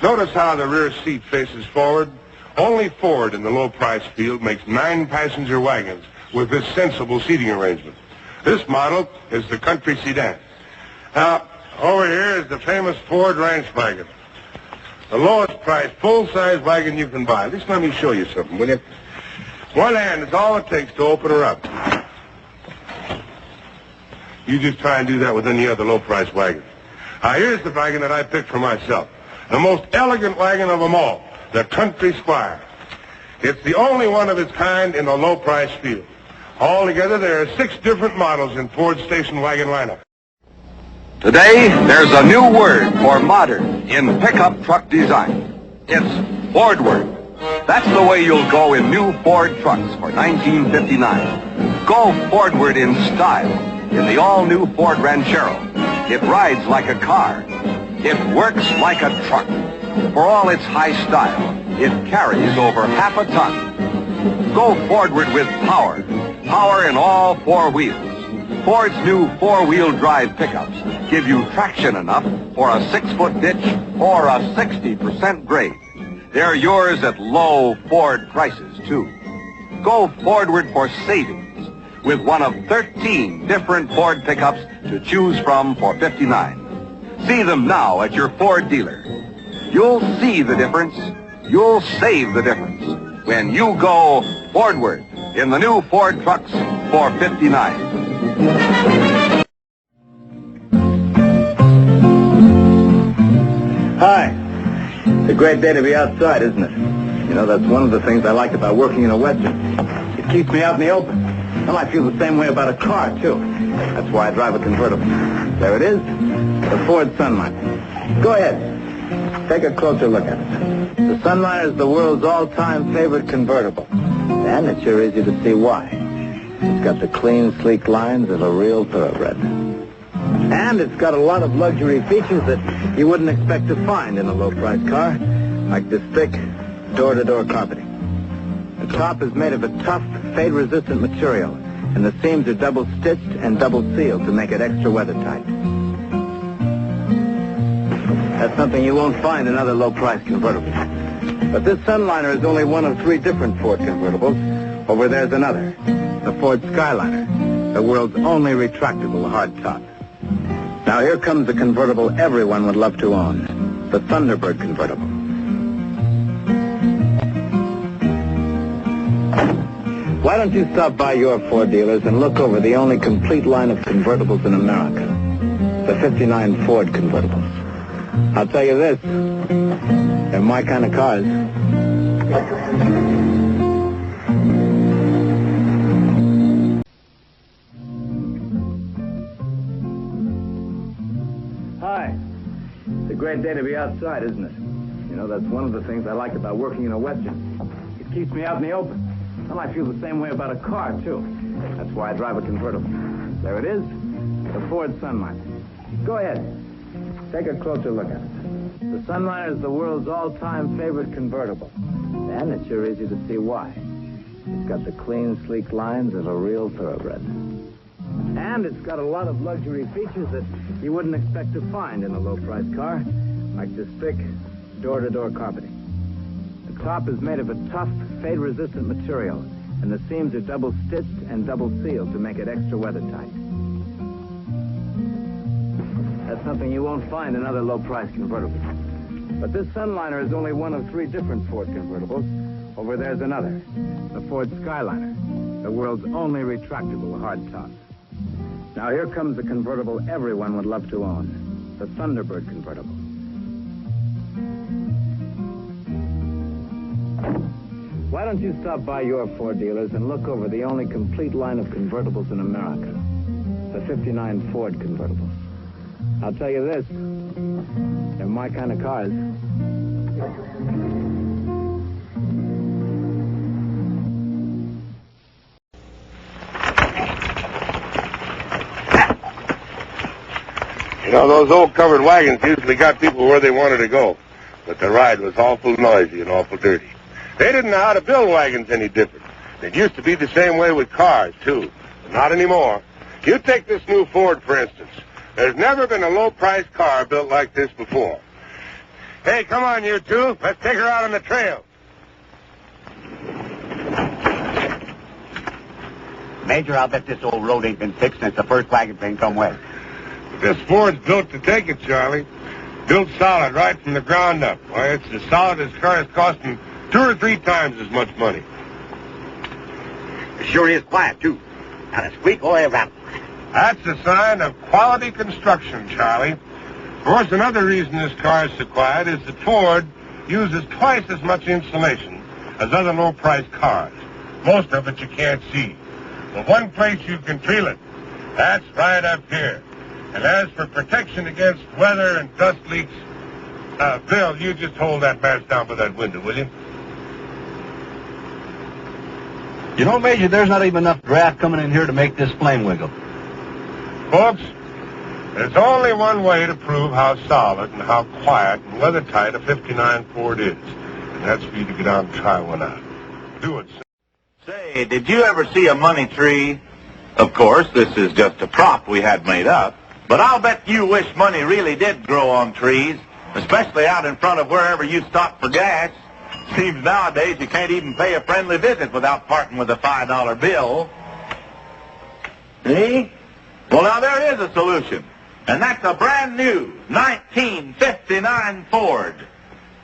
Notice how the rear seat faces forward. Only Ford in the low-price field makes 9-passenger wagons with this sensible seating arrangement. This model is the country sedan. Now, over here is the famous Ford ranch wagon. The lowest price full-size wagon you can buy. Just let me show you something, will you? One hand is all it takes to open her up. You just try and do that with any other low-price wagon. Now, here's the wagon that I picked for myself. The most elegant wagon of them all, the Country Squire. It's the only one of its kind in the low-price field. Altogether, there are 6 different models in Ford's station wagon lineup. Today, there's a new word for modern in pickup truck design. It's Fordward. That's the way you'll go in new Ford trucks for 1959. Go Fordward in style in the all-new Ford Ranchero. It rides like a car. It works like a truck. For all its high style, it carries over half a ton. Go Fordward with power. Power in all 4 wheels. Ford's new 4-wheel drive pickups give you traction enough for a 6-foot ditch or a 60% grade. They're yours at low Ford prices, too. Go Fordward for savings with one of 13 different Ford pickups to choose from for $59. See them now at your Ford dealer. You'll see the difference. You'll save the difference when you go Fordward in the new Ford trucks for $59. Hi. It's a great day to be outside, isn't it? You know, that's one of the things I like about working in a Western. It keeps me out in the open. Well, I feel the same way about a car, too. That's why I drive a convertible. There it is, the Ford Sunliner. Go ahead. Take a closer look at it. The Sunliner is the world's all-time favorite convertible. And it's sure easy to see why. It's got the clean, sleek lines of a real thoroughbred. And it's got a lot of luxury features that you wouldn't expect to find in a low-price car, like this thick, door-to-door carpeting. The top is made of a tough, fade-resistant material, and the seams are double-stitched and double-sealed to make it extra weather-tight. That's something you won't find in other low-price convertibles. But this Sunliner is only one of 3 different Ford convertibles. Over there's another, the Ford Skyliner, the world's only retractable hardtop. Now here comes the convertible everyone would love to own, the Thunderbird convertible. Why don't you stop by your Ford dealers and look over the only complete line of convertibles in America, the 59 Ford convertibles. I'll tell you this, they're my kind of cars. Hi. It's a great day to be outside, isn't it? You know, that's one of the things I like about working in a Western. It keeps me out in the open. Well, I feel the same way about a car, too. That's why I drive a convertible. There it is, the Ford Sunliner. Go ahead. Take a closer look at it. The Sunliner is the world's all-time favorite convertible. And it's sure easy to see why. It's got the clean, sleek lines of a real thoroughbred. And it's got a lot of luxury features that you wouldn't expect to find in a low-price car, like this thick, door-to-door carpeting. The top is made of a tough, fade-resistant material, and the seams are double-stitched and double-sealed to make it extra weather-tight. That's something you won't find in other low-price convertibles. But this Sunliner is only one of 3 different Ford convertibles. Over there's another, the Ford Skyliner, the world's only retractable hardtop. Now here comes the convertible everyone would love to own, the Thunderbird convertible. Why don't you stop by your Ford dealers and look over the only complete line of convertibles in America, the 59 Ford convertibles. I'll tell you this, they're my kind of cars. You know, those old covered wagons usually got people where they wanted to go, but the ride was awful noisy and awful dirty. They didn't know how to build wagons any different. It used to be the same way with cars, too, but not anymore. You take this new Ford, for instance. There's never been a low-priced car built like this before. Hey, come on, you two. Let's take her out on the trail. Major, I'll bet this old road ain't been fixed since the first wagon train come west. This Ford's built to take it, Charlie. Built solid right from the ground up. Why, it's as solid as cars costing 2 or 3 times as much money. It sure is quiet, too. Not a squeak or a rattle. That's a sign of quality construction, Charlie. Of course, another reason this car is so quiet is that Ford uses twice as much insulation as other low-priced cars. Most of it you can't see. But one place you can feel it, that's right up here. And as for protection against weather and dust leaks, Bill, you just hold that match down by that window, will you? You know, Major, there's not even enough draft coming in here to make this flame wiggle. Folks, there's only one way to prove how solid and how quiet and weather-tight a 59 Ford is. And that's for you to get out and try one out. Do it, sir. Say, did you ever see a money tree? Of course, this is just a prop we had made up. But I'll bet you wish money really did grow on trees, especially out in front of wherever you stop for gas. Seems nowadays you can't even pay a friendly visit without parting with a $5 bill. See? Well, now there is a solution, and that's a brand new 1959 Ford.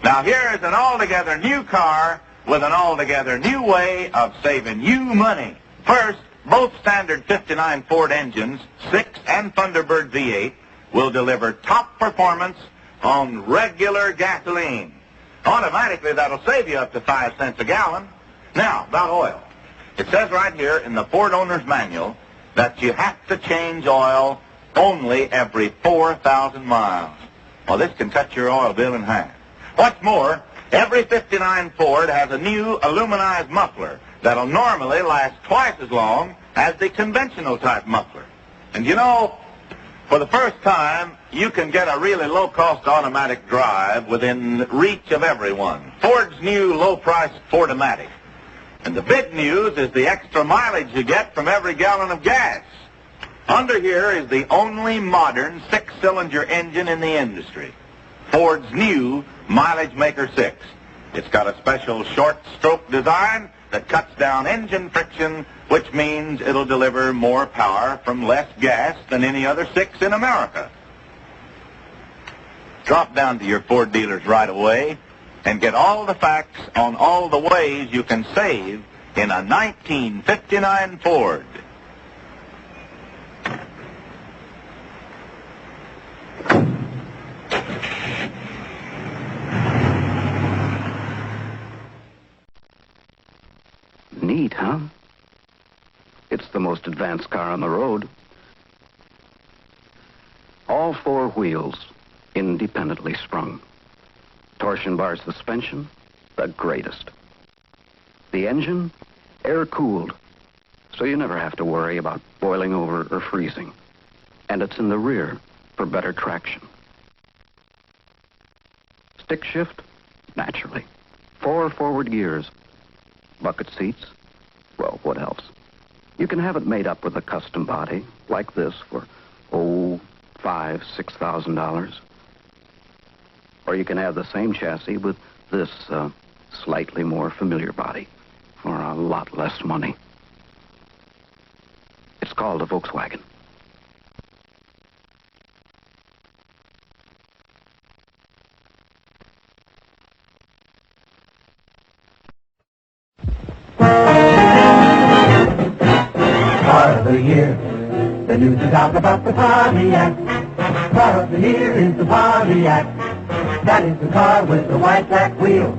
Now here is an altogether new car with an altogether new way of saving you money. First, both standard 59 Ford engines, 6 and Thunderbird V8, will deliver top performance on regular gasoline. Automatically, that'll save you up to 5 cents a gallon. Now, about oil. It says right here in the Ford Owner's Manual that you have to change oil only every 4,000 miles. Well, this can cut your oil bill in half. What's more, every 59 Ford has a new aluminized muffler that'll normally last twice as long as the conventional type muffler. And you know, for the first time, you can get a really low-cost automatic drive within reach of everyone. Ford's new low-priced Ford-O-Matic. And the big news is the extra mileage you get from every gallon of gas. Under here is the only modern 6-cylinder engine in the industry. Ford's new Mileage Maker 6. It's got a special short-stroke design that cuts down engine friction, which means it'll deliver more power from less gas than any other 6 in America. Drop down to your Ford dealers right away and get all the facts on all the ways you can save in a 1959 Ford. Neat, huh? It's the most advanced car on the road. All 4 wheels independently sprung. Torsion bar suspension, the greatest. The engine, air-cooled, so you never have to worry about boiling over or freezing. And it's in the rear for better traction. Stick shift, naturally. 4 forward gears. Bucket seats, well, what else? You can have it made up with a custom body, like this, for, $5,000–6,000. Or you can have the same chassis with this slightly more familiar body for a lot less money. It's called a Volkswagen. Car of the year, the news is out about the Pontiac. Car of the year is the Pontiac. That is the car with the wide track wheels.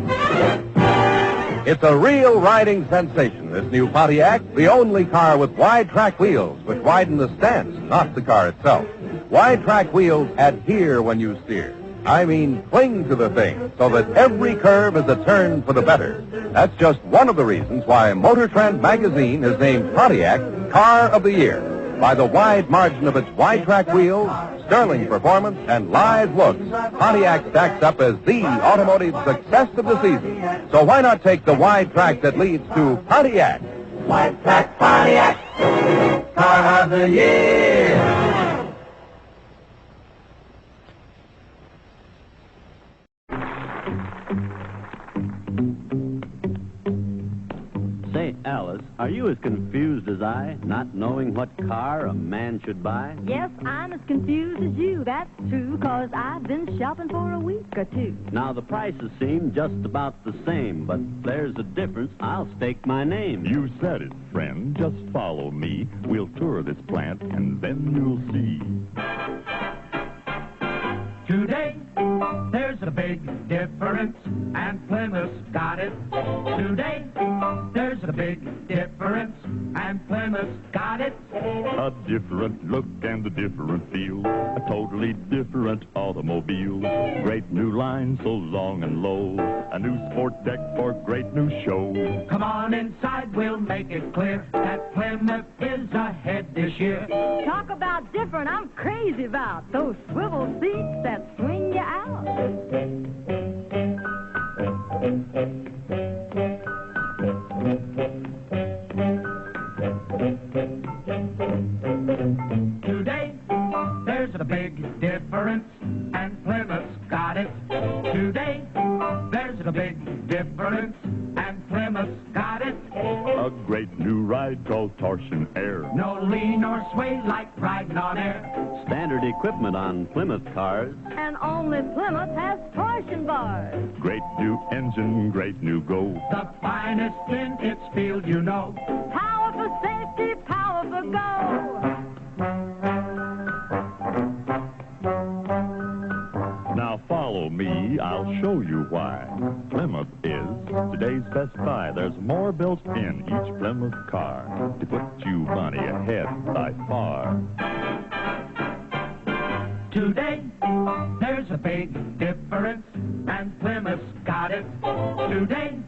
It's a real riding sensation, this new Pontiac, the only car with wide track wheels, which widen the stance, not the car itself. Wide track wheels adhere when you steer. I mean, cling to the thing, so that every curve is a turn for the better. That's just one of the reasons why Motor Trend magazine has named Pontiac Car of the Year. By the wide margin of its wide track wheels, sterling performance and lithe looks, Pontiac stacks up as the automotive success of the season. So why not take the wide track that leads to Pontiac? Wide track Pontiac, car of the year. Say, Alice, are you as confused as I, not knowing what car a man should buy? Yes, I'm as confused as you, that's true, 'cause I've been shopping for a week or two. Now, the prices seem just about the same, but there's a difference. I'll stake my name. You said it, friend. Just follow me. We'll tour this plant, and then you'll see. Today, there's a big difference, and Plymouth's got it. Today, there's a big difference, and Plymouth's got it. A different look and a different feel. A totally different automobile. Great new line, so long and low. A new sport deck for great new show. Come on inside, we'll make it clear that Plymouth is ahead this year. Talk about different, I'm crazy about those swivel seats that swing you out. Today, there's a big difference, and Plymouth's got it. Today, there's a big difference, and Plymouth's got it. A great new ride called Torsion Air. No lean or sway like riding on air. Standard equipment on Plymouth cars. And only Plymouth has torsion bars. Great new engine, great new go. The finest in its field, you know. Power for safety, power for go. Now follow me, I'll show you why. Plymouth is today's best buy. There's more built in each Plymouth car to put you money ahead by far. Today, there's a big difference, and Plymouth's got it. Today,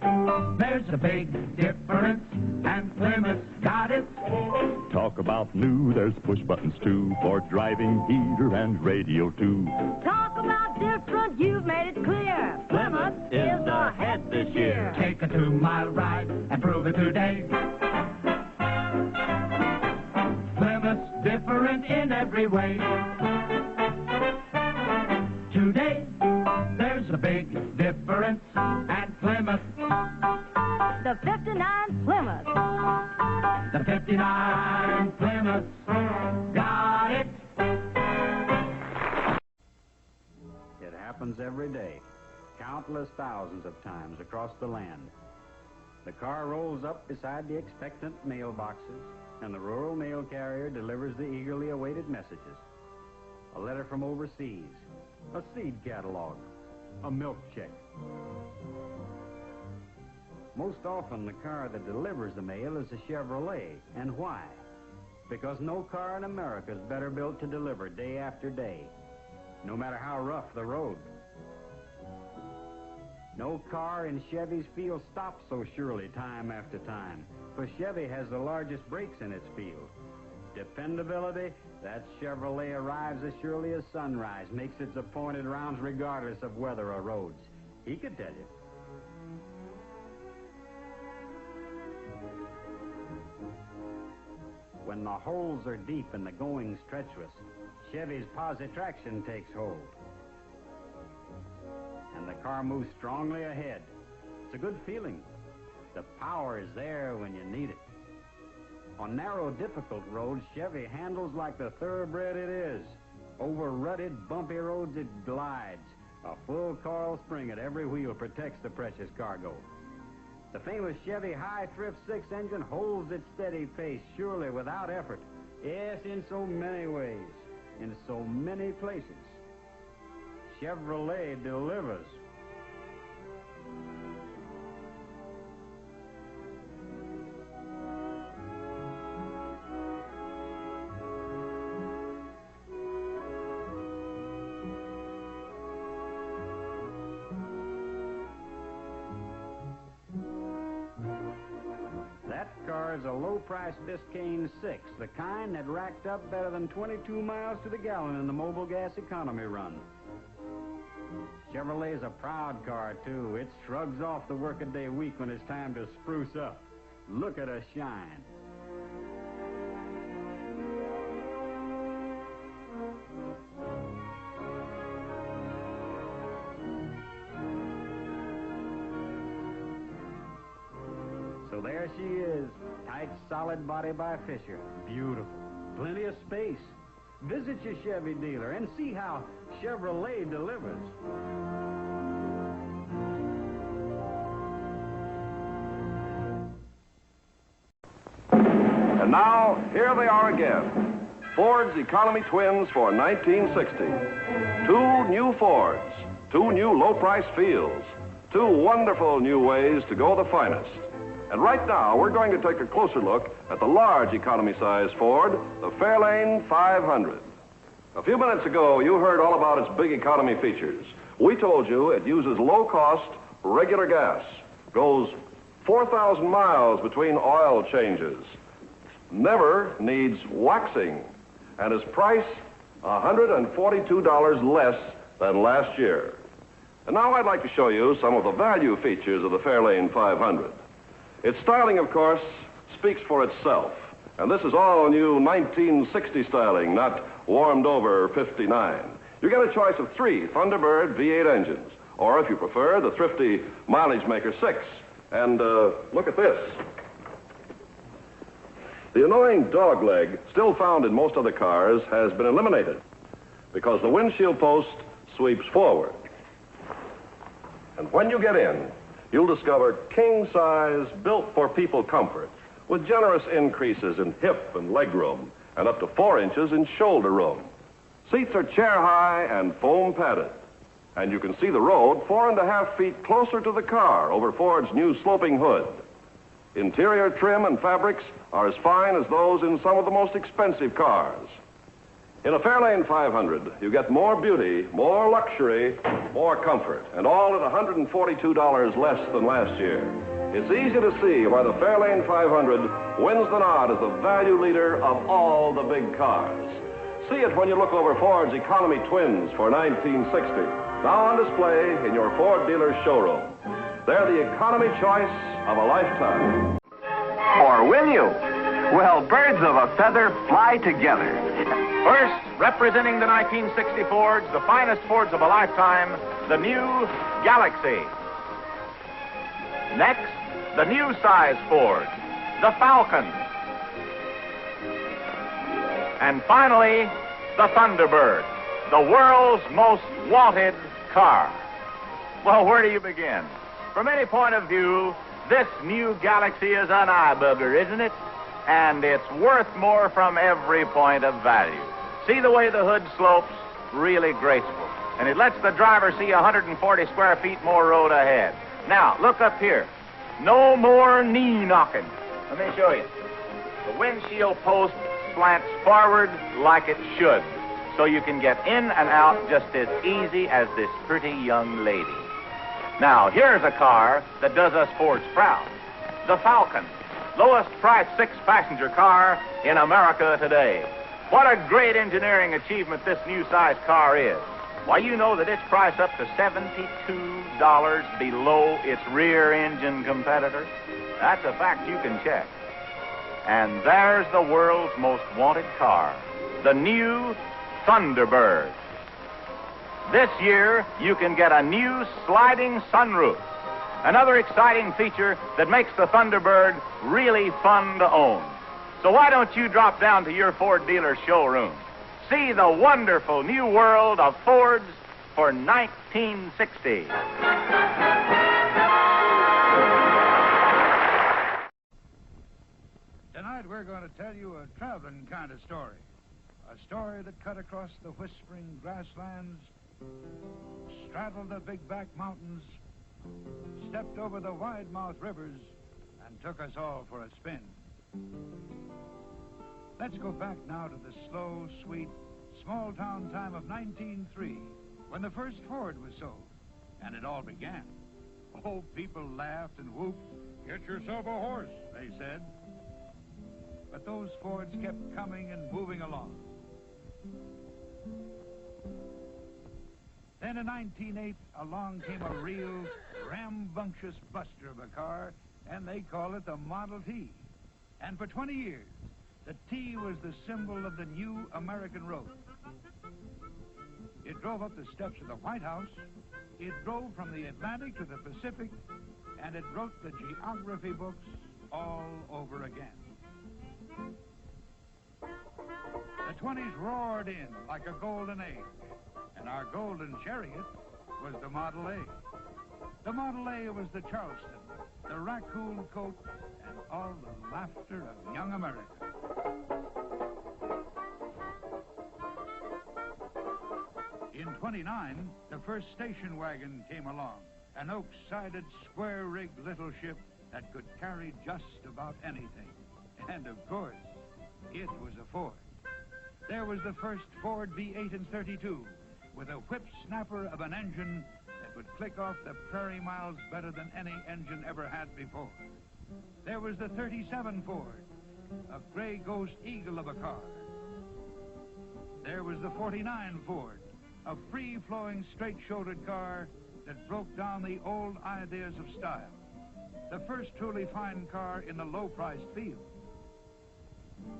there's a big difference, and Plymouth's got it. Talk about new, there's push buttons too, for driving heater and radio too. Talk about different, you've made it clear. Plymouth is ahead this year. Take a 2-mile ride and prove it today. Plymouth's different in every way. Today, there's a big difference, and Plymouth. The 59 Plymouth. The 59 Plymouth got it. It happens every day, countless thousands of times across the land. The car rolls up beside the expectant mailboxes, and the rural mail carrier delivers the eagerly awaited messages. A letter from overseas, a seed catalog, a milk check. Most often, the car that delivers the mail is a Chevrolet. And why? Because no car in America is better built to deliver day after day, no matter how rough the road. No car in Chevy's field stops so surely time after time, for Chevy has the largest brakes in its field. Dependability, that Chevrolet arrives as surely as sunrise, makes its appointed rounds regardless of weather or roads. He could tell you. When the holes are deep and the going's treacherous, Chevy's posi traction takes hold. And the car moves strongly ahead. It's a good feeling. The power is there when you need it. On narrow, difficult roads, Chevy handles like the thoroughbred it is. Over rutted, bumpy roads, it glides. A full coil spring at every wheel protects the precious cargo. The famous Chevy High Thrift 6 engine holds its steady pace, surely without effort. Yes, in so many ways, in so many places. Chevrolet delivers. That car is a low-priced Biscayne 6, the kind that racked up better than 22 miles to the gallon in the Mobil gas economy run. Chevrolet's a proud car, too. It shrugs off the workaday week when it's time to spruce up. Look at us shine. So there she is, tight, solid body by Fisher. Beautiful. Plenty of space. Visit your Chevy dealer and see how Chevrolet delivers. And now, here they are again. Ford's economy twins for 1960. Two new Fords, two new low-price Fields, two wonderful new ways to go the finest. And right now, we're going to take a closer look at the large economy-size Ford, the Fairlane 500. A few minutes ago, you heard all about its big economy features. We told you it uses low-cost, regular gas, goes 4,000 miles between oil changes, never needs waxing, and is priced $142 less than last year. And now I'd like to show you some of the value features of the Fairlane 500. Its styling, of course, speaks for itself. And this is all new 1960 styling, not warmed over 59. You get a choice of 3 Thunderbird V8 engines, or if you prefer, the thrifty Mileage Maker 6. And look at this. The annoying dog leg, still found in most other cars, has been eliminated because the windshield post sweeps forward. And when you get in, you'll discover king size, built for people comfort, with generous increases in hip and leg room, and up to 4 inches in shoulder room. Seats are chair high and foam padded. And you can see the road 4.5 feet closer to the car over Ford's new sloping hood. Interior trim and fabrics are as fine as those in some of the most expensive cars. In a Fairlane 500, you get more beauty, more luxury, more comfort, and all at $142 less than last year. It's easy to see why the Fairlane 500 wins the nod as the value leader of all the big cars. See it when you look over Ford's economy twins for 1960, now on display in your Ford dealer's showroom. They're the economy choice of a lifetime. Or will you? Well, birds of a feather fly together. First, representing the 1960 Fords, the finest Fords of a lifetime, the new Galaxy. Next, the new size Ford, the Falcon. And finally, the Thunderbird, the world's most wanted car. Well, where do you begin? From any point of view, this new Galaxy is an eye-bugger, isn't it? And it's worth more from every point of value. See the way the hood slopes? Really graceful. And it lets the driver see 140 square feet more road ahead. Now, look up here. No more knee knocking. Let me show you. The windshield post slants forward like it should, so you can get in and out just as easy as this pretty young lady. Now, here's a car that does us Fords proud. The Falcon. Lowest priced 6-passenger car in America today. What a great engineering achievement this new size car is. Why, you know that it's priced up to $72 below its rear engine competitor. That's a fact you can check. And there's the world's most wanted car, the new Thunderbird. This year, you can get a new sliding sunroof. Another exciting feature that makes the Thunderbird really fun to own. So why don't you drop down to your Ford dealer showroom? See the wonderful new world of Fords for 1960. Tonight we're going to tell you a traveling kind of story. A story that cut across the whispering grasslands, straddled the big back mountains, stepped over the wide-mouthed rivers, and took us all for a spin. Let's go back now to the slow, sweet, small-town time of 1903, when the first Ford was sold, and it all began. Oh, people laughed and whooped. "Get yourself a horse," they said. those Fords kept coming and moving along. Then in 1908, along came a real rambunctious buster of a car, and they call it the Model T. And for 20 years, the T was the symbol of the new American road. It drove up the steps of the White House, it drove from the Atlantic to the Pacific, and it wrote the geography books all over again. The 20s roared in like a golden age, and our golden chariot was the Model A. The Model A was the Charleston, the raccoon coat, and all the laughter of young America. In 29, the first station wagon came along, an oak-sided, square-rigged little ship that could carry just about anything. And of course, it was a Ford. There was the first Ford V8 in 32, with a whip-snapper of an engine that would click off the prairie miles better than any engine ever had before. There was the 37 Ford, a gray ghost eagle of a car. There was the 49 Ford, a free-flowing, straight-shouldered car that broke down the old ideas of style. The first truly fine car in the low-priced field.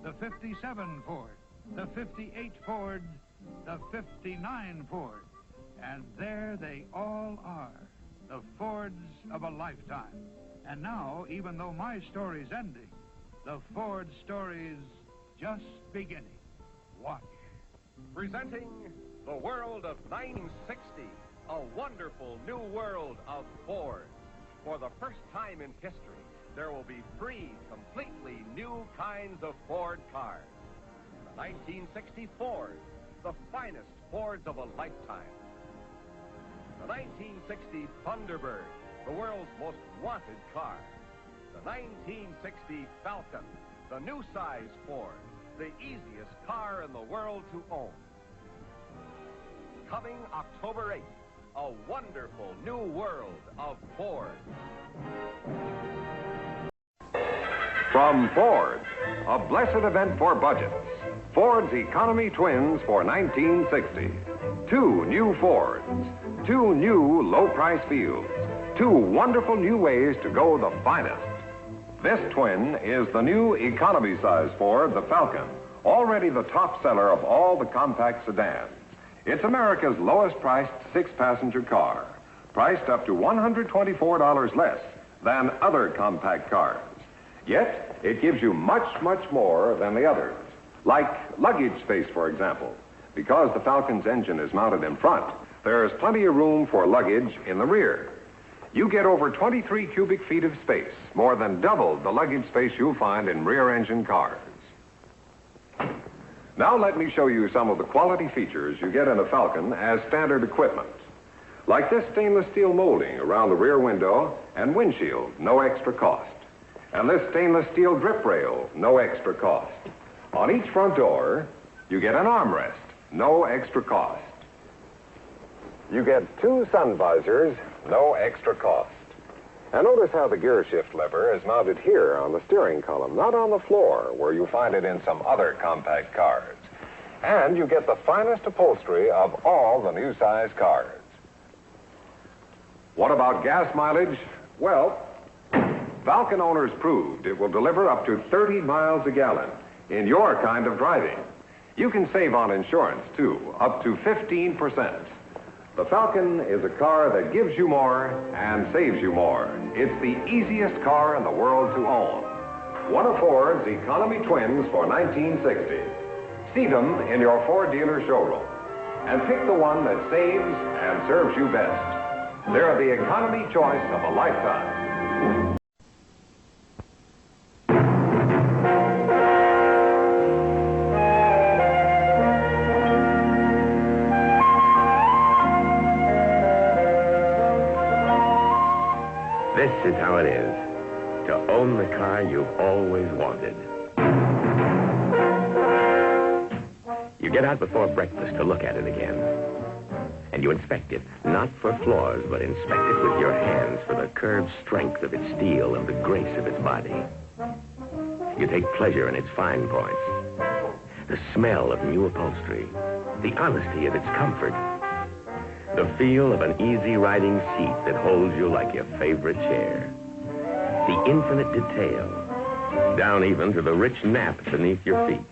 The 57 Ford, the 58 Ford, the 59 Ford. And there they all are, the Fords of a lifetime. And now, even though my story's ending, the Ford story's just beginning. Watch. Presenting the world of 1960, a wonderful new world of Ford. For the first time in history, there will be 3 completely new kinds of Ford cars. The 1960 Ford, the finest Fords of a lifetime. The 1960 Thunderbird, the world's most wanted car. The 1960 Falcon, the new size Ford, the easiest car in the world to own. Coming October 8th, a wonderful new world of Ford. From Ford, a blessed event for budgets. Ford's Economy Twins for 1960. 2 new Fords, 2 new low-price fields, 2 wonderful new ways to go the finest. This twin is the new economy-size Ford, the Falcon, already the top seller of all the compact sedans. It's America's lowest-priced 6-passenger car, priced up to $124 less than other compact cars. Yet, it gives you much, much more than the others, like luggage space, for example. Because the Falcon's engine is mounted in front, there's plenty of room for luggage in the rear. You get over 23 cubic feet of space, more than double the luggage space you'll find in rear-engine cars. Now let me show you some of the quality features you get in a Falcon as standard equipment. Like this stainless steel molding around the rear window and windshield, no extra cost. And this stainless steel drip rail, no extra cost. On each front door, you get an armrest, no extra cost. You get 2 sun visors, no extra cost. And notice how the gear shift lever is mounted here on the steering column, not on the floor, where you find it in some other compact cars. And you get the finest upholstery of all the new size cars. What about gas mileage? Well, Falcon owners proved it will deliver up to 30 miles a gallon in your kind of driving. You can save on insurance, too, up to 15%. The Falcon is a car that gives you more and saves you more. It's the easiest car in the world to own. One of Ford's Economy Twins for 1960. See them in your Ford dealer showroom. And pick the one that saves and serves you best. They're the economy choice of a lifetime. This is how it is to own the car you've always wanted. You get out before breakfast to look at it again. And you inspect it, not for flaws, but inspect it with your hands for the curved strength of its steel and the grace of its body. You take pleasure in its fine points. The smell of new upholstery, the honesty of its comfort, the feel of an easy riding seat that holds you like your favorite chair, the infinite detail, down even to the rich nap beneath your feet.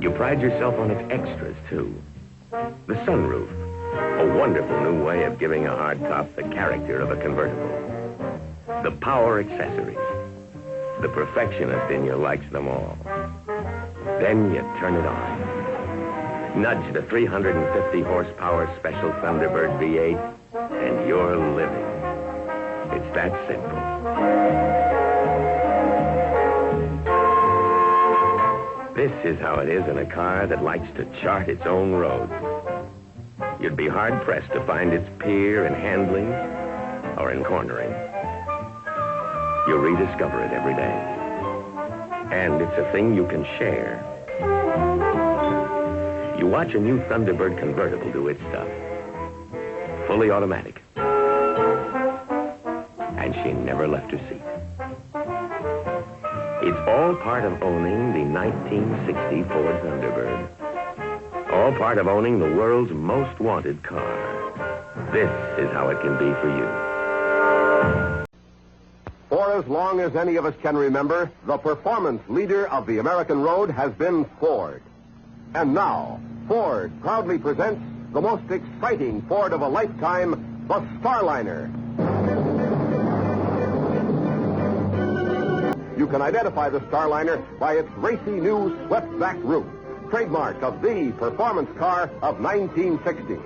You pride yourself on its extras, too. The sunroof, a wonderful new way of giving a hardtop the character of a convertible. The power accessories. The perfectionist in you likes them all. Then you turn it on. Nudge the 350 horsepower Special Thunderbird V8, and you're living. It's that simple. This is how it is in a car that likes to chart its own road. You'd be hard-pressed to find its peer in handling or in cornering. You rediscover it every day. And it's a thing you can share. You watch a new Thunderbird convertible do its stuff. Fully automatic. And she never left her seat. It's all part of owning the 1960 Ford Thunderbird. All part of owning the world's most wanted car. This is how it can be for you. For as long as any of us can remember, the performance leader of the American road has been Ford. And now, Ford proudly presents the most exciting Ford of a lifetime, the Starliner. You can identify the Starliner by its racy new swept-back roof, trademark of the performance car of 1960.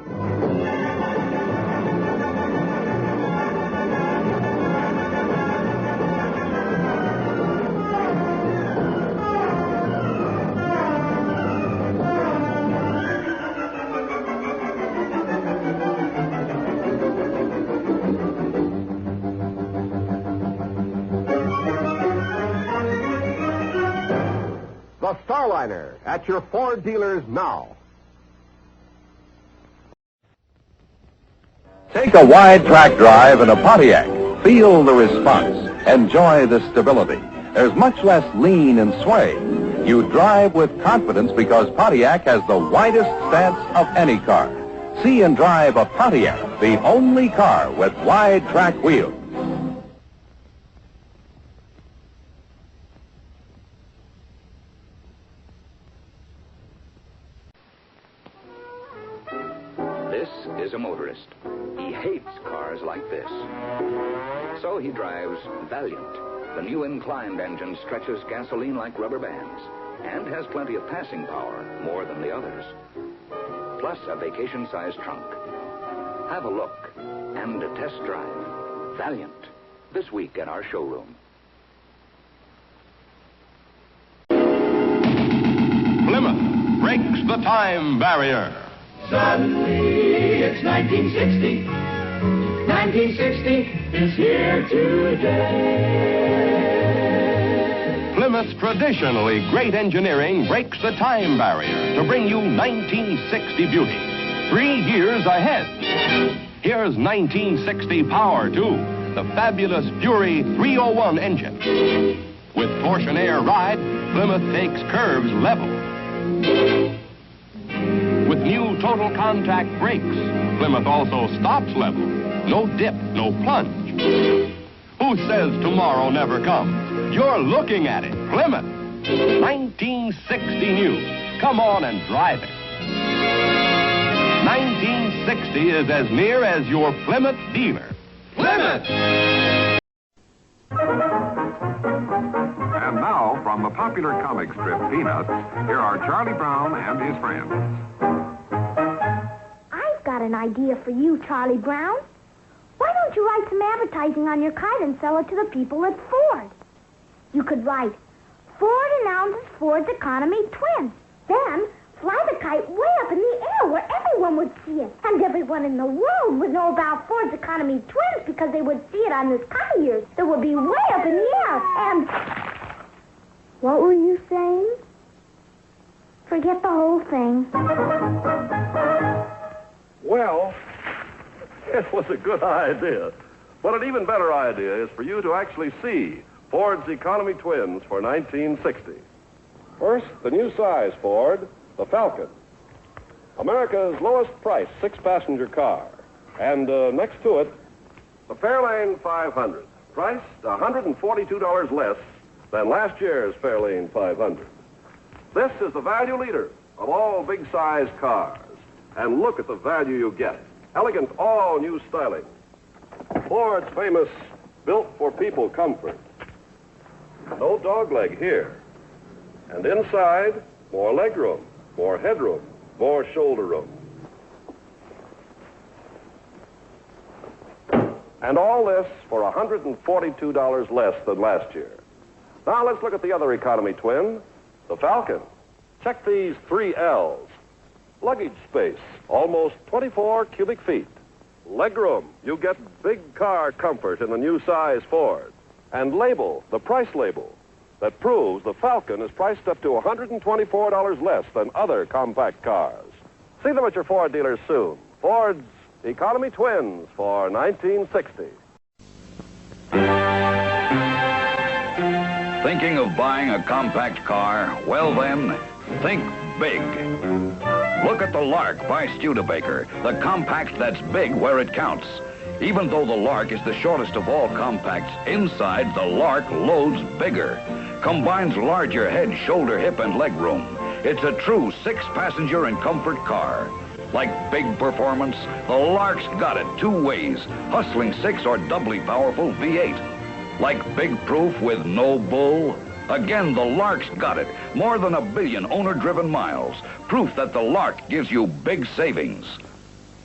The Starliner at your Ford dealers now. Take a wide track drive in a Pontiac. Feel the response. Enjoy the stability. There's much less lean and sway. You drive with confidence because Pontiac has the widest stance of any car. See and drive a Pontiac, the only car with wide track wheels. This is a motorist. He hates cars like this. So he drives Valiant. The new inclined engine stretches gasoline like rubber bands and has plenty of passing power, more than the others. Plus a vacation-sized trunk. Have a look and a test drive. Valiant, this week at our showroom. Plymouth breaks the time barrier. Suddenly, it's 1960. 1960 is here today. Plymouth's traditionally great engineering breaks the time barrier to bring you 1960 beauty. 3 years ahead. Here's 1960 power, too. The fabulous Fury 301 engine. With torsion air ride, Plymouth takes curves level. With new total contact brakes, Plymouth also stops level. No dip, no plunge. Who says tomorrow never comes? You're looking at it. Plymouth. 1960 new. Come on and drive it. 1960 is as near as your Plymouth dealer. Plymouth! And now, from the popular comic strip Peanuts, here are Charlie Brown and his friends. I've got an idea for you, Charlie Brown. Why don't you write some advertising on your kite and sell it to the people at Ford? You could write, Ford announces Ford's economy twin. Then fly the kite way up in the air where everyone would see it. And everyone in the world would know about Ford's economy twins because they would see it on this kite of yours that would be way up in the air. And what were you saying? Forget the whole thing. Well, it was a good idea. But an even better idea is for you to actually see Ford's economy twins for 1960. First, the new size Ford, the Falcon. America's lowest price 6-passenger car. And next to it, the Fairlane 500. Priced $142 less than last year's Fairlane 500. This is the value leader of all big-size cars. And look at the value you get. Elegant, all-new styling. Ford's famous built-for-people comfort. No dogleg here. And inside, more legroom, more headroom, more shoulder room. And all this for $142 less than last year. Now let's look at the other economy twin, the Falcon. Check these 3 L's. Luggage space, almost 24 cubic feet. Legroom, you get big car comfort in the new size Ford. And label, the price label, that proves the Falcon is priced up to $124 less than other compact cars. See them at your Ford dealers soon. Ford's economy twins for 1960. Thinking of buying a compact car? Well then, think big. Look at the Lark by Studebaker, the compact that's big where it counts. Even though the Lark is the shortest of all compacts, inside the Lark loads bigger. Combines larger head, shoulder, hip, and leg room. It's a true 6-passenger and comfort car. Like big performance, the Lark's got it 2 ways. Hustling 6 or doubly powerful V8. Like big proof with no bull. Again, the Lark's got it. More than 1 billion owner-driven miles. Proof that the Lark gives you big savings.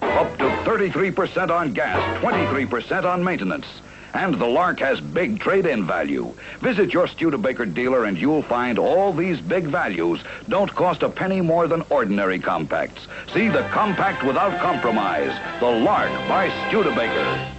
Up to 33% on gas, 23% on maintenance. And the Lark has big trade-in value. Visit your Studebaker dealer and you'll find all these big values don't cost a penny more than ordinary compacts. See the compact without compromise, the Lark by Studebaker.